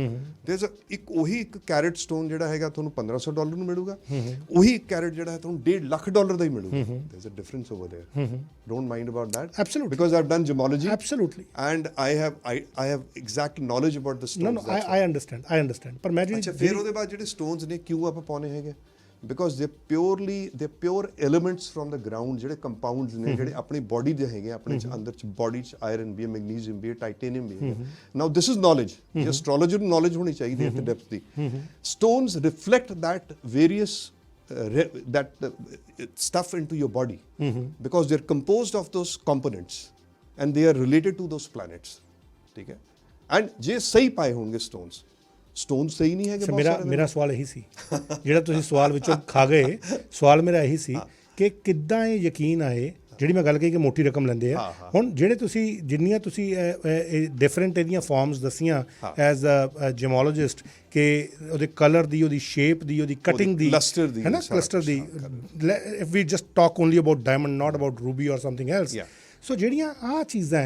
ਦੇਰ ਇੱਕ ਉਹੀ ਇੱਕ ਕੈਰਟ ਸਟੋਨ ਜਿਹੜਾ ਹੈਗਾ ਤੁਹਾਨੂੰ $1500 ਨੂੰ ਮਿਲੂਗਾ, ਉਹੀ ਇੱਕ ਕੈਰਟ ਜਿਹੜਾ ਹੈ ਤੁਹਾਨੂੰ $1.5 ਲੱਖ ਦਾ ਹੀ ਮਿਲੂਗਾ। There is a difference over there, don't mind about that. Absolutely, because I've done gemology, absolutely, and I have exact knowledge about the stones। No, I understand ਪਰ ਮੈਂ ਅੱਛਾ, ਫਿਰ ਉਹਦੇ ਬਾਅਦ ਜਿਹੜੇ ਸਟੋਨਸ ਨੇ ਕਿਉਂ ਆਪਾਂ ਪਾਉਣੇ ਹੈਗੇ? ਬਿਕੋਜ਼ ਦੇ pure elements from the ground, ਜਿਹੜੇ ਕੰਪਾਊਂਡਸ ਨੇ ਜਿਹੜੇ ਆਪਣੀ ਬੋਡੀ ਦੇ ਹੈਗੇ, ਆਪਣੇ ਅੰਦਰ ਚ ਬੋਡੀ ਚ ਆਇਰਨ ਵੀ ਹੈ, ਮੈਗਨੀਜ਼ੀਅਮ ਵੀ ਹੈ, ਟਾਈਟੇਨੀਅਮ ਵੀ ਹੈ। ਨਾਓ ਦਿਸ ਇਜ਼ ਨੌਲੇਜ, ਐਸਟ੍ਰੋਲੋਜਰ ਨੂੰ ਨੌਲੇਜ ਹੋਣੀ ਚਾਹੀਦੀ ਹੈ ਤੇ depth the. Stones reflect that various that stuff into your body, because they're composed of those components and they are related to those planets, ਠੀਕ ਹੈ। ਐਂਡ ਜੇ ਸਹੀ ਪਾਏ ਹੋਣਗੇ ਸਟੋਨ ਸਹੀ ਨਹੀਂ ਹੈਗੇ। ਮੇਰਾ ਸਵਾਲ ਇਹੀ ਸੀ, ਜਿਹੜਾ ਤੁਸੀਂ ਸਵਾਲ ਵਿੱਚੋਂ ਖਾ ਗਏ। ਸਵਾਲ ਮੇਰਾ ਇਹੀ ਸੀ ਕਿ ਕਿੱਦਾਂ ਇਹ ਯਕੀਨ ਆਏ, ਜਿਹੜੀ ਮੈਂ ਗੱਲ ਕਹੀ ਕਿ ਮੋਟੀ ਰਕਮ ਲੈਂਦੇ ਆ। ਹੁਣ ਜਿਹੜੇ ਜਿੰਨੀਆਂ ਤੁਸੀਂ ਡਿਫਰੈਂਟ ਇਹਦੀਆਂ ਫਾਰਮਸ ਦੱਸੀਆਂ ਐਜ਼ ਅ ਜੈਮੋਲੋਜਿਸਟ, ਕਿ ਉਹਦੇ ਕਲਰ ਦੀ, ਉਹਦੀ ਸ਼ੇਪ ਦੀ, ਉਹਦੀ ਕਟਿੰਗ ਦੀ, ਹੈ ਨਾ, ਕਲਸਟਰ ਦੀ। If we just talk only about diamond, not about ruby or something else. So ਜਿਹੜੀਆਂ ਆਹ ਚੀਜ਼ਾਂ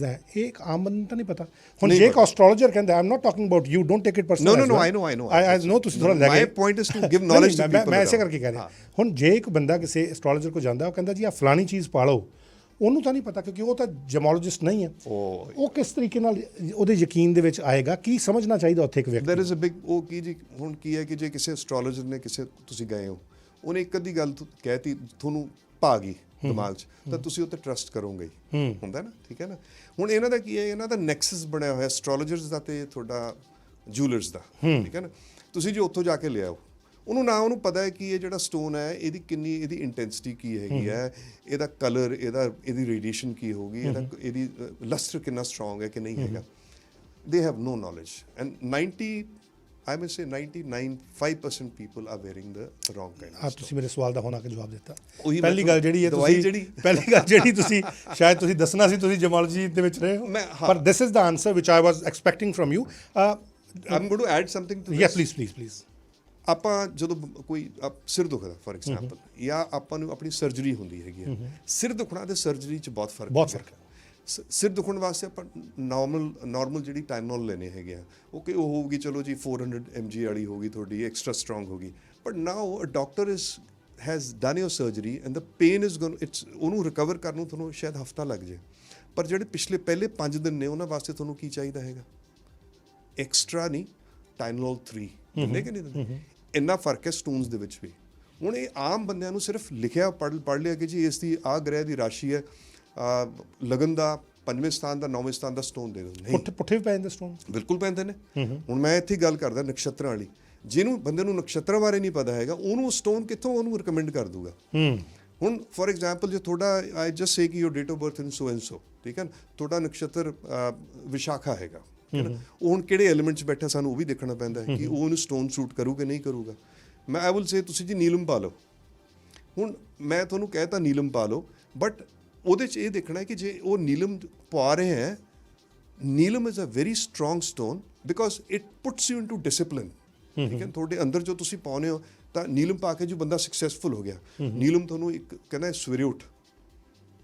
ਹੈ, ਇਹ ਇੱਕ ਆਮ ਬੰਦੇ ਨੂੰ ਤਾਂ ਨਹੀਂ ਪਤਾ। ਹੁਣ ਜੇ ਇੱਕ ਐਸਟ੍ਰੋਲੋਜਰ ਕਹਿੰਦਾ, I am not talking about you, don't take it personal. No, I know ਤੁਸੀਂ ਥੋੜਾ ਲੈ ਗਏ। My point is to give knowledge to people। ਮੈਂ ਐਸੇ ਕਰਕੇ ਕਹਿ ਰਿਹਾ। ਹੁਣ ਜੇ ਇੱਕ ਬੰਦਾ ਕਿਸੇ ਐਸਟ੍ਰੋਲੋਜਰ ਕੋਲ ਜਾਂਦਾ, ਉਹ ਕਹਿੰਦਾ ਜੀ ਆ ਫਲਾਣੀ ਚੀਜ਼ ਪਾ ਲਓ, ਉਹਨੂੰ ਤਾਂ ਨਹੀਂ ਪਤਾ, ਕਿਉਂਕਿ ਉਹ ਤਾਂ ਜੈਮੋਲੋਜਿਸਟ ਨਹੀਂ ਹੈ। ਉਹ ਕਿਸ ਤਰੀਕੇ ਨਾਲ ਉਹਦੇ ਯਕੀਨ ਦੇ ਵਿੱਚ ਆਏਗਾ? ਕੀ ਸਮਝਣਾ ਚਾਹੀਦਾ ਉੱਥੇ ਇੱਕ ਵਿਅਕਤੀ? There is a big ਉਹ ਕੀ ਜੀ, ਹੁਣ ਕੀ ਹੈ ਕਿ ਜੇ ਕਿਸੇ ਐਸਟ੍ਰੋਲੋਜਰ ਨੇ ਤੁਸੀਂ ਗਏ ਹੋ, ਉਹਨੇ ਇੱਕ ਅੱਧੀ ਗੱਲ ਕਹਿਤੀ, ਤੁਹਾਨੂੰ ਪਾ ਗਈ ਦਿਮਾਗ 'ਚ, ਤਾਂ ਤੁਸੀਂ ਉੱਤੇ ਟਰਸਟ ਕਰੋਗੇ ਹੀ, ਹੁੰਦਾ ਨਾ, ਠੀਕ ਹੈ ਨਾ। ਹੁਣ ਇਹਨਾਂ ਦਾ ਕੀ ਹੈ, ਇਹਨਾਂ ਦਾ ਨੈਕਸਸ ਬਣਿਆ ਹੋਇਆ ਐਸਟ੍ਰੋਲੋਜਰਸ ਦਾ ਤੇ ਤੁਹਾਡਾ ਜੂਲਰਸ ਦਾ, ਠੀਕ ਹੈ ਨਾ। ਤੁਸੀਂ ਜੇ ਉੱਥੋਂ ਜਾ ਕੇ ਲਿਆਓ, ਉਹਨੂੰ ਪਤਾ ਹੈ ਕਿ ਇਹ ਜਿਹੜਾ ਸਟੋਨ ਹੈ, ਇਹਦੀ ਇੰਟੈਂਸਿਟੀ ਕੀ ਹੈਗੀ ਹੈ, ਇਹਦਾ ਕਲਰ, ਇਹਦੀ ਰੇਡੀਏਸ਼ਨ ਕੀ ਹੋਊਗੀ, ਇਹਦੀ ਲਸਟਰ ਕਿੰਨਾ ਸਟਰੋਂਗ ਹੈ ਕਿ ਨਹੀਂ ਹੈਗਾ। They have no knowledge. And I must say 99.5% people are wearing the wrong kind of ਆਪ ਤੁਸੀਂ ਮੇਰੇ ਸਵਾਲ ਦਾ ਹੁਣ ਆ ਕੇ ਜਵਾਬ ਦਿੱਤਾ। ਉਹੀ ਮੈਂ ਪਹਿਲੀ ਗੱਲ ਜਿਹੜੀ ਹੈ ਦਵਾਈ ਤੁਸੀਂ ਜਿਹੜੀ ਪਹਿਲੀ ਗੱਲ ਜਿਹੜੀ ਤੁਸੀਂ ਸ਼ਾਇਦ ਤੁਸੀਂ ਦੱਸਣਾ ਸੀ ਤੁਸੀਂ ਜਮਾਲੋਜੀ ਦੇ ਵਿੱਚ ਰਹੇ ਹੋ ਪਰ this is the answer which I was expecting from you. I'm going to add something to yes this. Please. ਆਪਾਂ ਜਦੋਂ ਕੋਈ ਸਿਰ ਦੁਖਦਾ ਫੋਰ ਐਗਜ਼ਾਮਪਲ ਜਾਂ ਆਪਾਂ ਨੂੰ ਆਪਣੀ ਸਰਜਰੀ ਹੁੰਦੀ ਹੈਗੀ ਆ, ਸਿਰ ਦੁਖਣਾ ਤੇ ਸਰਜਰੀ 'ਚ ਬਹੁਤ ਫਰਕ ਹੈ। ਸਿਰ ਦੁਖਣ ਵਾਸਤੇ ਆਪਾਂ ਨਾਰਮਲ ਜਿਹੜੀ ਟਾਈਮਨੋਲ ਲੈਣੇ ਹੈਗੇ ਆ ਓਕੇ ਉਹ ਹੋਊਗੀ ਚਲੋ ਜੀ 400 mg ਵਾਲੀ ਹੋਗੀ ਤੁਹਾਡੀ ਐਕਸਟਰਾ ਸਟਰੋਂਗ ਹੋਗੀ but now a doctor has done your surgery and the pain is gone it's ਉਹਨੂੰ ਰਿਕਵਰ ਕਰਨ ਨੂੰ ਤੁਹਾਨੂੰ ਸ਼ਾਇਦ ਹਫਤਾ ਲੱਗ ਜਾਏ ਪਰ ਜਿਹੜੇ ਪਹਿਲੇ 5 ਦਿਨ ਨੇ ਉਹਨਾਂ ਵਾਸਤੇ ਤੁਹਾਨੂੰ ਕੀ ਚਾਹੀਦਾ ਹੈਗਾ ਐਕਸਟਰਾ ਨਹੀਂ ਟਾਈਮਨੋਲ 3 ਦਿੰਦੇ ਕਿ ਨਹੀਂ ਦਿੰਦੇ ਇੰਨਾ ਫਰਕ ਹੈ ਸਟੋਨਸ ਦੇ ਵਿੱਚ ਵੀ। ਹੁਣ ਇਹ ਆਮ ਬੰਦਿਆਂ ਨੂੰ ਸਿਰਫ ਲਿਖਿਆ ਪੜ੍ਹ ਲਿਆ ਕਿ ਜੀ ਇਸ ਦੀ ਆਹ ਗ੍ਰਹਿ ਦੀ ਰਾਸ਼ੀ ਹੈ ਲਗਨ ਦਾ 5ਵੇਂ ਸਥਾਨ ਦਾ 9ਵੇਂ ਸਥਾਨ ਦਾ ਸਟੋਨ ਦੇ ਦਿੰਦੇ ਪੁੱਠੇ ਵੀ ਪੈ ਜਾਂਦੇ ਸਟੋਨ ਬਿਲਕੁਲ ਪੈਂਦੇ ਨੇ। ਹੁਣ ਮੈਂ ਇੱਥੇ ਗੱਲ ਕਰਦਾ ਨਕਸ਼ਤਰਾਂ ਵਾਲੀ ਜਿਹਨੂੰ ਬੰਦੇ ਨੂੰ ਨਕਸ਼ਤਰਾਂ ਬਾਰੇ ਨਹੀਂ ਪਤਾ ਹੈਗਾ ਉਹਨੂੰ ਸਟੋਨ ਕਿੱਥੋਂ ਉਹਨੂੰ ਰਿਕਮੈਂਡ ਕਰ ਦੂਗਾ। ਹੁਣ ਫੋਰ ਐਗਜ਼ਾਮਪਲ ਜੇ ਤੁਹਾਡਾ ਆਈ ਜਸਟ ਸੇ ਕਿ your date of birth in so and so ਠੀਕ ਹੈ ਤੁਹਾਡਾ ਨਕਸ਼ਤਰ ਵਿਸ਼ਾਖਾ ਹੈਗਾ ਉਹ ਹੁਣ ਕਿਹੜੇ ਐਲੀਮੈਂਟ 'ਚ ਬੈਠਾ ਸਾਨੂੰ ਉਹ ਵੀ ਦੇਖਣਾ ਪੈਂਦਾ ਹੈ ਕਿ ਉਹ ਉਹਨੂੰ ਸਟੋਨ ਸੂਟ ਕਰੂ ਕਿ ਨਹੀਂ ਕਰੂਗਾ। ਮੈਂ ਆਈ ਵਿਲ ਸੇ ਤੁਸੀਂ ਜੀ ਨੀਲਮ ਪਾ ਲਓ ਹੁਣ ਮੈਂ ਤੁਹਾਨੂੰ ਕਹਿਤਾ ਨੀਲਮ ਪਾ ਲਓ ਬਟ ਉਹਦੇ 'ਚ ਇਹ ਦੇਖਣਾ ਹੈ ਕਿ ਜੇ ਉਹ ਨੀਲਮ ਪਾ ਰਹੇ ਹੈ neelam is a very strong stone because it puts you into discipline ਠੀਕ ਹੈ ਤੁਹਾਡੇ ਅੰਦਰ ਜੋ ਤੁਸੀਂ ਪਾਉਂਦੇ ਹੋ ਤਾਂ ਨੀਲਮ ਪਾ ਕੇ ਜੋ ਬੰਦਾ ਸਕਸੈਸਫੁਲ ਹੋ ਗਿਆ ਨੀਲਮ ਤੁਹਾਨੂੰ ਇੱਕ ਕਹਿੰਦਾ ਸਵੇਰੇ ਉੱਠ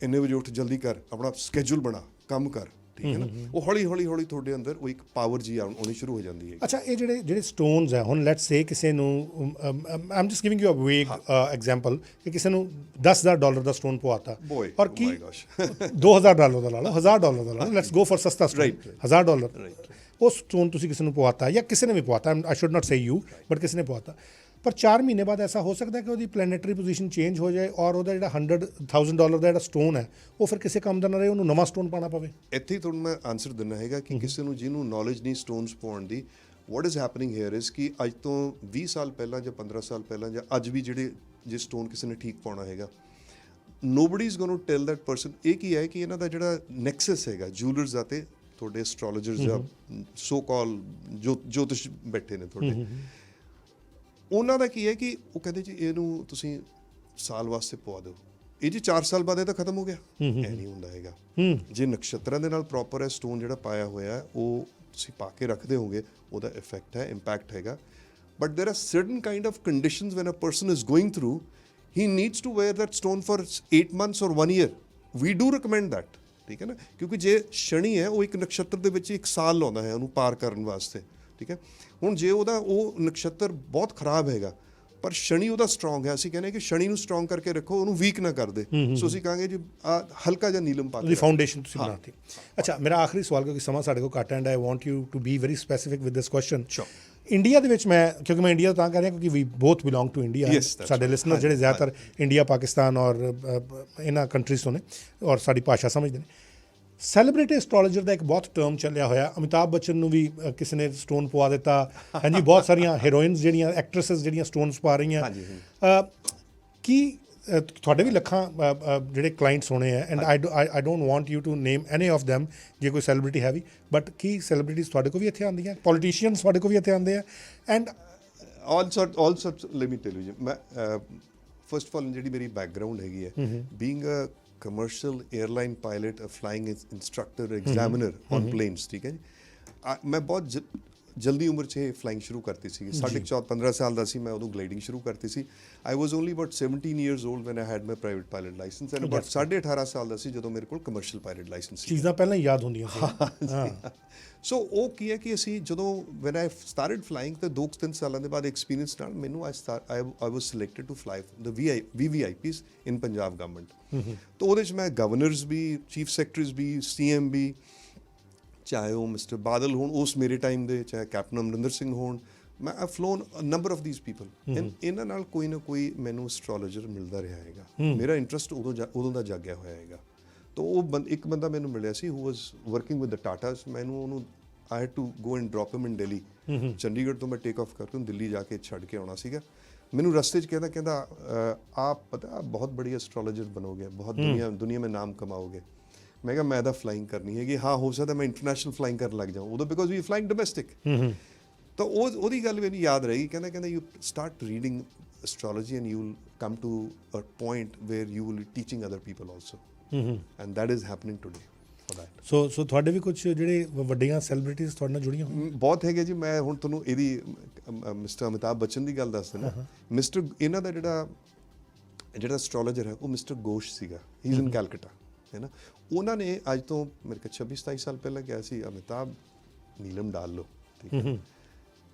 ਇੰਨੇ ਵਜੇ ਉੱਠ ਜਲਦੀ ਕਰ ਆਪਣਾ ਸਕੇਜੂਲ ਬਣਾ ਕੰਮ ਕਰ ਠੀਕ ਹੈ ਨਾ ਉਹ ਹੌਲੀ ਤੁਹਾਡੇ ਅੰਦਰ ਉਹ ਇੱਕ ਪਾਵਰ ਜੀ ਆਉਣੀ ਸ਼ੁਰੂ ਹੋ ਜਾਂਦੀ ਹੈ। ਅੱਛਾ ਇਹ ਜਿਹੜੇ ਸਟੋਨਸ ਹੈ ਹੁਣ ਲੈਟਸ ਸੇ ਕਿਸੇ ਨੂੰ I am just giving you a vague example ਕਿ ਕਿਸੇ ਨੂੰ $10,000 ਦਾ ਸਟੋਨ ਪਵਾਤਾ ਔਰ ਕੀ $2,000 ਦਾ ਲਾ ਲਓ $1,000 ਦਾ ਲਾ ਲਓ ਲੈਟਸ ਗੋ ਫॉर ਸਸਤਾ ਸਟੋਨ $1,000 ਉਹ ਸਟੋਨ ਤੁਸੀਂ ਕਿਸੇ ਨੂੰ ਪਵਾਤਾ ਜਾਂ ਕਿਸੇ ਨੇ ਵੀ ਪਵਾਤਾ I should not say you but ਕਿਸੇ ਨੇ ਪਵਾਤਾ ਪਰ 4 ਮਹੀਨੇ ਬਾਅਦ ਐਸਾ ਹੋ ਸਕਦਾ ਕਿ ਉਹਦੀ ਪਲੈਨੇਟਰੀ ਪੋਜੀਸ਼ਨ ਚੇਂਜ ਹੋ ਜਾਏ ਔਰ ਉਹਦਾ ਜਿਹੜਾ $100,000 ਦਾ ਜਿਹੜਾ ਸਟੋਨ ਹੈ ਉਹ ਫਿਰ ਕਿਸੇ ਕੰਮ ਦਾ ਨਾ ਰਹੇ ਉਹਨੂੰ ਨਵਾਂ ਸਟੋਨ ਪਾਉਣਾ ਪਵੇ। ਇੱਥੇ ਹੀ ਤੁਹਾਨੂੰ ਮੈਂ ਆਨਸਰ ਦਿੰਦਾ ਹੈਗਾ ਕਿ ਕਿਸੇ ਨੂੰ ਜਿਹਨੂੰ ਨੌਲੇਜ ਨਹੀਂ ਸਟੋਨਸ ਪਾਉਣ ਦੀ what is happening hair is ਕਿ ਅੱਜ ਤੋਂ 20 ਸਾਲ ਪਹਿਲਾਂ ਜਾਂ 15 ਸਾਲ ਪਹਿਲਾਂ ਜਾਂ ਅੱਜ ਵੀ ਜੇ ਸਟੋਨ ਕਿਸੇ ਨੇ ਠੀਕ ਪਾਉਣਾ ਹੈਗਾ nobody is going to tell that person ਇਹ ਕੀ ਹੈ ਕਿ ਇਹਨਾਂ ਦਾ ਜਿਹੜਾ ਨੈਕਸਸ ਹੈਗਾ ਜੂਲਰਸ ਦਾ ਤੇ ਤੁਹਾਡੇ ਐਸਟ੍ਰੋਲੋਜਰਸ ਜਾਂ ਸੋ ਕਾਲ ਜੋਤਿਸ਼ ਬੈਠੇ ਨੇ ਤੁਹਾਡੇ ਉਹਨਾਂ ਦਾ ਕੀ ਹੈ ਕਿ ਉਹ ਕਹਿੰਦੇ ਜੀ ਇਹਨੂੰ ਤੁਸੀਂ ਸਾਲ ਵਾਸਤੇ ਪਵਾ ਦਿਓ ਇਹ ਜੀ 4 ਸਾਲ ਬਾਅਦ ਇਹ ਤਾਂ ਖਤਮ ਹੋ ਗਿਆ ਇਹ ਨਹੀਂ ਹੁੰਦਾ ਹੈਗਾ ਜੇ ਨਕਸ਼ਤਰਾਂ ਦੇ ਨਾਲ ਪ੍ਰੋਪਰ ਹੈ ਸਟੋਨ ਜਿਹੜਾ ਪਾਇਆ ਹੋਇਆ ਉਹ ਤੁਸੀਂ ਪਾ ਕੇ ਰੱਖਦੇ ਹੋਗੇ ਉਹਦਾ ਇਫੈਕਟ ਹੈ ਇੰਪੈਕਟ ਹੈਗਾ but there are certain kind of conditions when a person is going through he needs to wear that stone for 8 months or 1 year we do recommend that ਠੀਕ ਹੈ ਨਾ ਕਿਉਂਕਿ ਜੇ ਸ਼ਨੀ ਹੈ ਉਹ ਇੱਕ ਨਕਸ਼ਤਰ ਦੇ ਵਿੱਚ 1 ਸਾਲ ਲਾਉਂਦਾ ਹੈ ਉਹਨੂੰ ਪਾਰ ਕਰਨ ਵਾਸਤੇ ਠੀਕ ਹੈ। ਹੁਣ ਜੇ ਉਹ ਨਕਸ਼ਤਰ ਬਹੁਤ ਖਰਾਬ ਹੈਗਾ ਪਰ ਸ਼ਨੀ ਉਹਦਾ ਸਟਰੋਂਗ ਹੈ ਅਸੀਂ ਕਹਿੰਦੇ ਕਿ ਸ਼ਨੀ ਨੂੰ ਸਟਰੋਂਗ ਕਰਕੇ ਰੱਖੋ ਉਹਨੂੰ ਵੀਕ ਨਾ ਕਰ ਦੇ ਸੋ ਅਸੀਂ ਕਹਾਂਗੇ ਜੀ ਹਲਕਾ ਜਿਹਾ ਨੀਲਮ ਪਾ ਕੇ ਫਾਊਂਡੇਸ਼ਨ ਤੁਸੀਂ ਬਣਾਤੀ। ਅੱਛਾ ਮੇਰਾ ਆਖਰੀ ਸਵਾਲ ਕਿਉਂਕਿ ਸਮਾਂ ਸਾਡੇ ਕੋਲ ਘੱਟ and I want you to be very specific with this question India ਦੇ ਵਿੱਚ ਮੈਂ ਕਿਉਂਕਿ ਮੈਂ ਇੰਡੀਆ ਤੋਂ ਤਾਂ ਕਹਿ ਰਿਹਾ ਕਿਉਂਕਿ ਵੀ ਬੋਥ ਬਿਲੋਂਗ ਟੂ ਇੰਡੀਆ ਸਾਡੇ ਲਿਸਨਰ ਜਿਹੜੇ ਜ਼ਿਆਦਾਤਰ ਇੰਡੀਆ ਪਾਕਿਸਤਾਨ ਔਰ ਇਹਨਾਂ ਕੰਟਰੀਜ਼ ਤੋਂ ਨੇ ਔਰ ਸਾਡੀ ਭਾਸ਼ਾ ਸਮਝਦੇ ਨੇ ਸੈਲੀਬ੍ਰਿਟੀ ਐਸਟ੍ਰੋਲੋਜਰ ਦਾ ਇੱਕ ਬਹੁਤ ਟਰਮ ਚੱਲਿਆ ਹੋਇਆ ਅਮਿਤਾਭ ਬੱਚਨ ਨੂੰ ਵੀ ਕਿਸੇ ਨੇ ਸਟੋਨ ਪਵਾ ਦਿੱਤਾ ਹਾਂਜੀ ਬਹੁਤ ਸਾਰੀਆਂ ਹੀਰੋਇਨਸ ਜਿਹੜੀਆਂ ਐਕਟਰੈਸਿਸ ਜਿਹੜੀਆਂ ਸਟੋਨਸ ਪਾ ਰਹੀਆਂ ਕੀ ਤੁਹਾਡੇ ਵੀ ਲੱਖਾਂ ਜਿਹੜੇ ਕਲਾਇੰਟਸ ਹੋਣੇ ਹੈ and I don't want you to name any of them ਜੇ ਕੋਈ ਸੈਲੀਬ੍ਰਿਟੀ ਹੈ ਵੀ ਬਟ ਕੀ ਸੈਲੀਬ੍ਰਿਟੀਜ਼ ਤੁਹਾਡੇ ਕੋਲ ਵੀ ਇੱਥੇ ਆਉਂਦੀਆਂ ਪੋਲੀਟੀਸ਼ੀਅਨਸ ਤੁਹਾਡੇ ਕੋਲ ਵੀ ਇੱਥੇ ਆਉਂਦੇ ਆ and all sorts let me tell you ਮੈਂ ਫਸਟ ਆਫ ਆਲ ਜਿਹੜੀ ਮੇਰੀ ਬੈਕਗ੍ਰਾਉਂਡ ਹੈਗੀ ਹੈ being a commercial airline pilot, a flying instructor, examiner on planes ਠੀਕ ਹੈ ਜੀ ਮੈਂ ਬਹੁਤ ਜਲਦੀ ਉਮਰ 'ਚ ਇਹ ਫਲਾਈਂਗ ਸ਼ੁਰੂ ਕਰਤੀ ਸੀ 15 ਸਾਲ ਦਾ ਸੀ ਮੈਂ ਉਦੋਂ ਗਲਾਈਡਿੰਗ ਸ਼ੁਰੂ ਕਰਤੀ ਸੀ I was only about 17 years old when I had my private pilot license and about 18.5 ਸਾਲ ਦਾ ਸੀ ਜਦੋਂ ਮੇਰੇ ਕੋਲ ਕਮਰਸ਼ੀਅਲ ਪਾਇਲਟ ਲਾਇਸੈਂਸ ਸੀ ਚੀਜ਼ਾਂ ਪਹਿਲਾਂ ਯਾਦ ਹੁੰਦੀਆਂ ਸੀ ਸੋ ਉਹ ਕੀ ਹੈ ਕਿ ਅਸੀਂ ਜਦੋਂ ਵੈਨ ਆਈ ਸਟਾਰਟਡ ਫਲਾਈਂਗ ਤਾਂ 2-3 ਸਾਲਾਂ ਦੇ ਬਾਅਦ ਐਕਸਪੀਰੀਅੰਸ ਨਾਲ ਮੈਨੂੰ I was selected to fly the VVIPs in Punjab government ਤਾਂ ਉਹਦੇ 'ਚ ਮੈਂ ਗਵਰਨਰਸ ਵੀ ਚੀਫ ਸੈਕਟਰੀਜ਼ ਵੀ CM ਵੀ ਚਾਹੇ ਉਹ ਮਿਸਟਰ ਬਾਦਲ ਹੋਣ ਉਸ ਮੇਰੇ ਟਾਈਮ ਦੇ ਚਾਹੇ ਕੈਪਟਨ ਅਮਰਿੰਦਰ ਸਿੰਘ ਹੋਣ ਮੈਂ I flown a number of these people ਇਹਨਾਂ ਨਾਲ ਕੋਈ ਨਾ ਕੋਈ ਮੈਨੂੰ ਐਸਟ੍ਰੋਲੋਜਰ ਮਿਲਦਾ ਰਿਹਾ ਹੈਗਾ ਮੇਰਾ ਇੰਟਰਸਟ ਉਦੋਂ ਦਾ ਜਾਗਿਆ ਹੋਇਆ ਹੈਗਾ ਤਾਂ ਉਹ ਇੱਕ ਬੰਦਾ ਮੈਨੂੰ ਮਿਲਿਆ ਸੀ ਹੂ ਵਾਸ ਵਰਕਿੰਗ ਵਿਦ ਦ ਟਾਟਾਸ ਮੈਨੂੰ ਉਹਨੂੰ I had to go and drop him in Delhi Chandigarh ਤੋਂ ਮੈਂ ਟੇਕ ਆਫ ਕਰਕੇ ਉਹਨੂੰ ਦਿੱਲੀ ਜਾ ਕੇ ਛੱਡ ਕੇ ਆਉਣਾ ਸੀਗਾ ਮੈਨੂੰ ਰਸਤੇ 'ਚ ਕਹਿੰਦਾ ਆਪ ਪਤਾ ਬਹੁਤ ਬੜੀ ਐਸਟ੍ਰੋਲੋਜਰ ਬਣੋਗੇ ਬਹੁਤ ਦੁਨੀਆ ਮੇਂ ਨਾਮ ਕਮਾਓਗੇ ਮੈਂ ਕਿਹਾ ਮੈਂ ਤਾਂ ਫਲਾਈਂਗ ਕਰਨੀ ਹੈਗੀ ਹਾਂ ਹੋ ਸਕਦਾ ਮੈਂ ਇੰਟਰਨੈਸ਼ਨਲ ਫਲਾਈਂਗ ਕਰਨ ਲੱਗ ਜਾਵਾਂ ਉਦੋਂ ਬਿਕੋਜ਼ ਵੀ ਫਲਾਈਂਗ ਡੋਮੈਸਟਿਕ ਤਾਂ ਉਹਦੀ ਗੱਲ ਮੈਨੂੰ ਯਾਦ ਰਹੀ, ਕਹਿੰਦਾ you start reading astrology and you will come to a point where you will be teaching other people also and that is happening today for that. So ਤੁਹਾਡੇ ਵੀ ਕੁਝ ਜਿਹੜੇ ਵੱਡੀਆਂ ਸੈਲੀਬ੍ਰਿਟੀਜ਼ ਤੁਹਾਡੇ ਨਾਲ ਜੁੜੀਆਂ ਹੋਈਆਂ? ਬਹੁਤ ਹੈਗੇ ਜੀ। ਮੈਂ ਹੁਣ ਤੁਹਾਨੂੰ ਇਹਦੀ ਮਿਸਟਰ ਅਮਿਤਾਭ ਬੱਚਨ ਦੀ ਗੱਲ ਦੱਸ ਦਿੰਦਾ। ਮਿਸਟਰ ਇਹਨਾਂ ਦਾ ਜਿਹੜਾ ਐਸਟ੍ਰੋਲੋਜਰ ਹੈ ਉਹ ਮਿਸਟਰ ਗੋਸ਼ ਸੀਗਾ, ਹੀ ਇਜ਼ ਇਨ ਕੈਲਕਟਾ, ਹੈ ਨਾ। ਉਹਨਾਂ ਨੇ ਅੱਜ ਤੋਂ ਮੇਰੇ ਕੋਲ 26-27 ਸਾਲ ਪਹਿਲਾਂ ਕਿਹਾ ਸੀ ਅਮਿਤਾਭ ਨੀਲਮ ਡਾਲ ਲਓ, ਠੀਕ ਹੈ।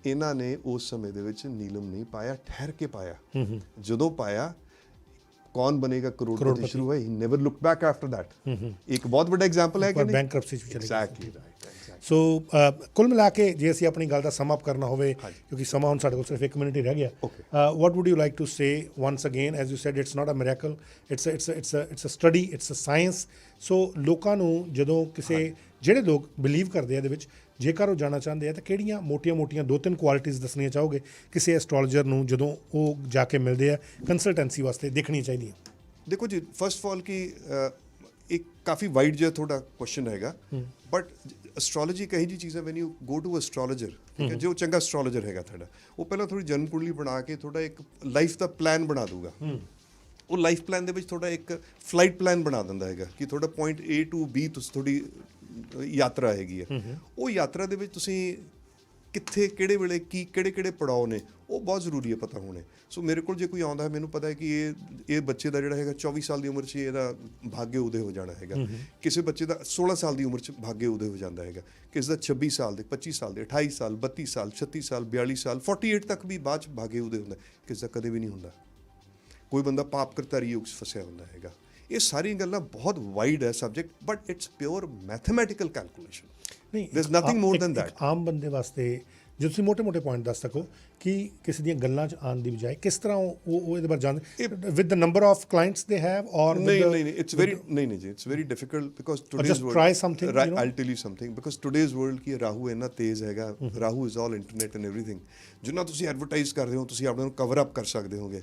ਇਹਨਾਂ ਨੇ ਉਸ ਸਮੇਂ ਦੇ ਵਿੱਚ ਨੀਲਮ ਨਹੀਂ ਪਾਇਆ, ਠਹਿਰ ਕੇ ਪਾਇਆ। ਜਦੋਂ ਪਾਇਆ ਕੌਣ ਬਣੇਗਾ ਕਰੋੜਪਤੀ ਸ਼ੁਰੂ ਹੋਇਆ, he never look back after that. ਇੱਕ ਬਹੁਤ ਵੱਡਾ ਐਗਜ਼ਾਮਪਲ ਹੈ ਕਿ ਬੈਂਕਰਪਸੀ ਚ ਚਲੇ ਗਏ। Exactly right. ਸੋ ਕੁੱਲ ਮਿਲਾ ਕੇ ਜੇ ਅਸੀਂ ਆਪਣੀ ਗੱਲ ਦਾ ਸਮ ਅਪ ਕਰਨਾ ਹੋਵੇ, ਕਿਉਂਕਿ ਸਮਾਂ ਹੁਣ ਸਾਡੇ ਕੋਲ ਸਿਰਫ 1 ਮਿੰਟ ਹੀ ਰਹਿ ਗਿਆ, what would you like to say once again, as you said it's not a miracle, it's a study, it's a science. So ਲੋਕਾਂ ਨੂੰ ਜਦੋਂ ਕਿਸੇ ਜਿਹੜੇ ਲੋਕ ਬਿਲੀਵ ਕਰਦੇ ਆ ਇਹਦੇ ਵਿੱਚ, ਜੇਕਰ ਉਹ ਜਾਣਾ ਚਾਹੁੰਦੇ ਆ ਤਾਂ ਕਿਹੜੀਆਂ ਮੋਟੀਆਂ-ਮੋਟੀਆਂ 2-3 ਕੁਆਲਿਟੀਜ਼ ਦੱਸਣੀਆਂ ਚਾਹੋਗੇ ਕਿਸੇ ਐਸਟ੍ਰੋਲੋਜਰ ਨੂੰ ਜਦੋਂ ਉਹ ਜਾ ਕੇ ਮਿਲਦੇ ਆ ਕੰਸਲਟੈਂਸੀ ਵਾਸਤੇ ਦੇਖਣੀਆਂ ਚਾਹੀਦੀਆਂ? ਦੇਖੋ ਜੀ, ਫਸਟ ਆਫ ਆਲ ਕਿ ਇੱਕ ਕਾਫੀ ਵਾਈਡ ਜਿਹਾ ਤੁਹਾਡਾ ਕੁਐਸਚਨ ਹੈਗਾ, ਬਟ ਐਸਟ੍ਰੋਲੋਜੀ ਇੱਕ ਇਹੋ ਜਿਹੀ ਚੀਜ਼ ਹੈ, when you go to astrologer, ਠੀਕ ਹੈ, ਜੋ ਚੰਗਾ ਐਸਟ੍ਰੋਲੋਜਰ ਹੈਗਾ ਤੁਹਾਡਾ, ਉਹ ਪਹਿਲਾਂ ਥੋੜੀ ਜਨਮ ਕੁੰਡਲੀ ਬਣਾ ਕੇ ਤੁਹਾਡਾ ਇੱਕ ਲਾਈਫ ਦਾ ਪਲਾਨ ਬਣਾ ਦੂਗਾ। ਉਹ ਲਾਈਫ ਪਲਾਨ ਦੇ ਵਿੱਚ ਤੁਹਾਡਾ ਇੱਕ ਫਲਾਈਟ ਪਲਾਨ ਬਣਾ ਦਿੰਦਾ ਹੈਗਾ ਕਿ ਤੁਹਾਡਾ ਪੁਆਇੰਟ A to B ਤੁਹਾਡੀ ਯਾਤਰਾ ਹੈਗੀ ਹੈ। ਉਹ ਯਾਤਰਾ ਦੇ ਵਿੱਚ ਤੁਸੀਂ ਕਿੱਥੇ ਕਿਹੜੇ ਵੇਲੇ ਕਿਹੜੇ ਪੜਾਅ ਨੇ, ਉਹ ਬਹੁਤ ਜ਼ਰੂਰੀ ਹੈ ਪਤਾ ਹੋਣੇ। ਸੋ ਮੇਰੇ ਕੋਲ ਜੇ ਕੋਈ ਆਉਂਦਾ ਹੈ, ਮੈਨੂੰ ਪਤਾ ਹੈ ਕਿ ਇਹ ਬੱਚੇ ਦਾ ਜਿਹੜਾ ਹੈਗਾ 24 ਸਾਲ ਦੀ ਉਮਰ 'ਚ ਇਹਦਾ ਭਾਗਯ ਉਦੈ ਹੋ ਜਾਣਾ ਹੈਗਾ, ਕਿਸੇ ਬੱਚੇ ਦਾ 16 ਸਾਲ ਦੀ ਉਮਰ 'ਚ ਭਾਗਯ ਉਦੈ ਹੋ ਜਾਂਦਾ ਹੈਗਾ, ਕਿਸੇ ਦਾ 26 ਸਾਲ ਦੇ, 25 ਸਾਲ ਦੇ, 28 ਸਾਲ, 32 ਸਾਲ, 36 ਸਾਲ, 42 ਸਾਲ, 48 ਤੱਕ ਵੀ ਬਾਅਦ 'ਚ ਭਾਗਯ ਉਦੈ ਹੁੰਦਾ, ਕਿਸੇ ਦਾ ਕਦੇ ਵੀ ਨਹੀਂ ਹੁੰਦਾ। ਕੋਈ ਬੰਦਾ ਪਾਪ ਕਰਤਾਰੀ ਯੋਗ 'ਚ ਫਸਿਆ ਹੁੰਦਾ ਹੈਗਾ। ਇਹ ਸਾਰੀਆਂ ਗੱਲਾਂ ਬਹੁਤ ਵਾਈਡ ਹੈ subject, but it's pure mathematical calculation, ਨਹੀਂ, there is nothing more than that. ਆਮ ਬੰਦੇ ਵਾਸਤੇ ਜੇ ਤੁਸੀਂ ਮੋਟੇ ਪੁਆਇੰਟ ਦੱਸ ਸਕੋ ਕਿ ਕਿਸੇ ਦੀਆਂ ਗੱਲਾਂ 'ਚ ਆਉਣ ਦੀ ਬਜਾਏ ਕਿਸ ਤਰ੍ਹਾਂ ਉਹ ਇਹਦੇ ਬਾਰੇ ਜਾਣਦੇ, with the number of clients they have, or ਨਹੀਂ ਇਟਸ ਵੈਰੀ ਨਹੀਂ ਜੀ, it's very difficult because today's world, try something, I'll tell you something, because today's world ਕੀ ਰਾਹੂ ਇੰਨਾ ਤੇਜ਼ ਹੈਗਾ, Rahu is all internet and everything. ਜਿੰਨਾ ਤੁਸੀਂ ਐਡਵਰਟਾਈਜ਼ ਕਰਦੇ ਹੋ, ਤੁਸੀਂ ਆਪਣੇ ਨੂੰ ਕਵਰ ਅਪ ਕਰ ਸਕਦੇ ਹੋਗੇ।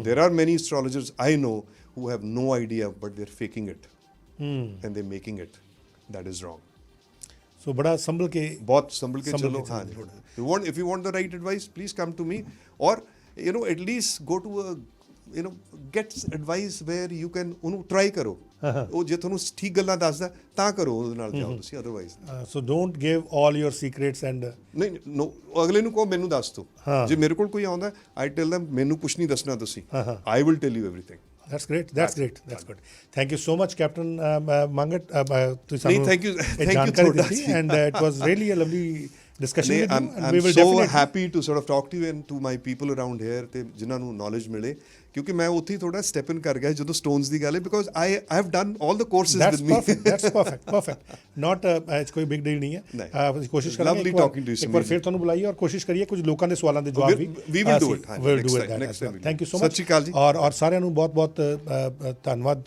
ਦੇਰ ਆਰ ਮੈਨੀ ਐਸਟ੍ਰੋਲੋਜਰਸ ਆਈ ਨੋ who have no idea but they're faking it and they're making it, that is wrong। ਸੋ ਬੜਾ ਸੰਭਲ ਕੇ ਚਲੋ। ਹਾਂ, if you want the right advice, please come to me, or at least go to a get advice where you can ਉਹਨੂੰ try ਕਰੋ। ਉਹ ਜੇ ਤੁਹਾਨੂੰ ਠੀਕ ਗੱਲਾਂ ਦੱਸਦਾ ਤਾਂ ਕਰੋ, ਉਹਦੇ ਨਾਲ ਜਾਓ ਤੁਸੀਂ, otherwise so don't give all your secrets and ਨਹੀਂ ਅਗਲੇ ਨੂੰ ਕਹੋ ਮੈਨੂੰ ਦੱਸ ਦਿਓ। ਜੇ ਮੇਰੇ ਕੋਲ ਕੋਈ ਆਉਂਦਾ, I tell them ਮੈਨੂੰ ਕੁਝ ਨਹੀਂ ਦੱਸਣਾ ਤੁਸੀਂ, I will tell you everything। That's great. That's good. Thank you so much, Captain Mangat. Thank you and it was really a lovely discussion with you, and we I'm will so definitely happy to sort of talk to you and to my people around here ਤੇ ਜਿਨ੍ਹਾਂ ਨੂੰ knowledge ਮਿਲੇ, ਕਿਉਂਕਿ ਮੈਂ ਉੱਥੇ ਹੀ ਥੋੜਾ step ਇਨ ਕਰ ਗਿਆ ਜਦੋਂ ਸਟੋਨਸ ਦੀ ਗੱਲ ਹੈ, because I have done all the courses with me। That's perfect not it's ਕੋਈ ਬਿਗ ਡੀਲ ਨਹੀਂ ਹੈ। ਅਸੀਂ ਕੋਸ਼ਿਸ਼ ਕਰਾਂਗੇ ਇੱਕ ਵਾਰ ਫਿਰ ਤੁਹਾਨੂੰ ਬੁਲਾਈਏ ਔਰ ਕੋਸ਼ਿਸ਼ ਕਰੀਏ ਕੁਝ ਲੋਕਾਂ ਦੇ ਸਵਾਲਾਂ ਦੇ ਜਵਾਬ ਵੀ we will do it next time। Thank you so much। ਸਤਿ ਸ਼੍ਰੀ ਅਕਾਲ ਜੀ। ਔਰ ਸਾਰਿਆਂ ਨੂੰ ਬਹੁਤ ਧੰਨਵਾਦ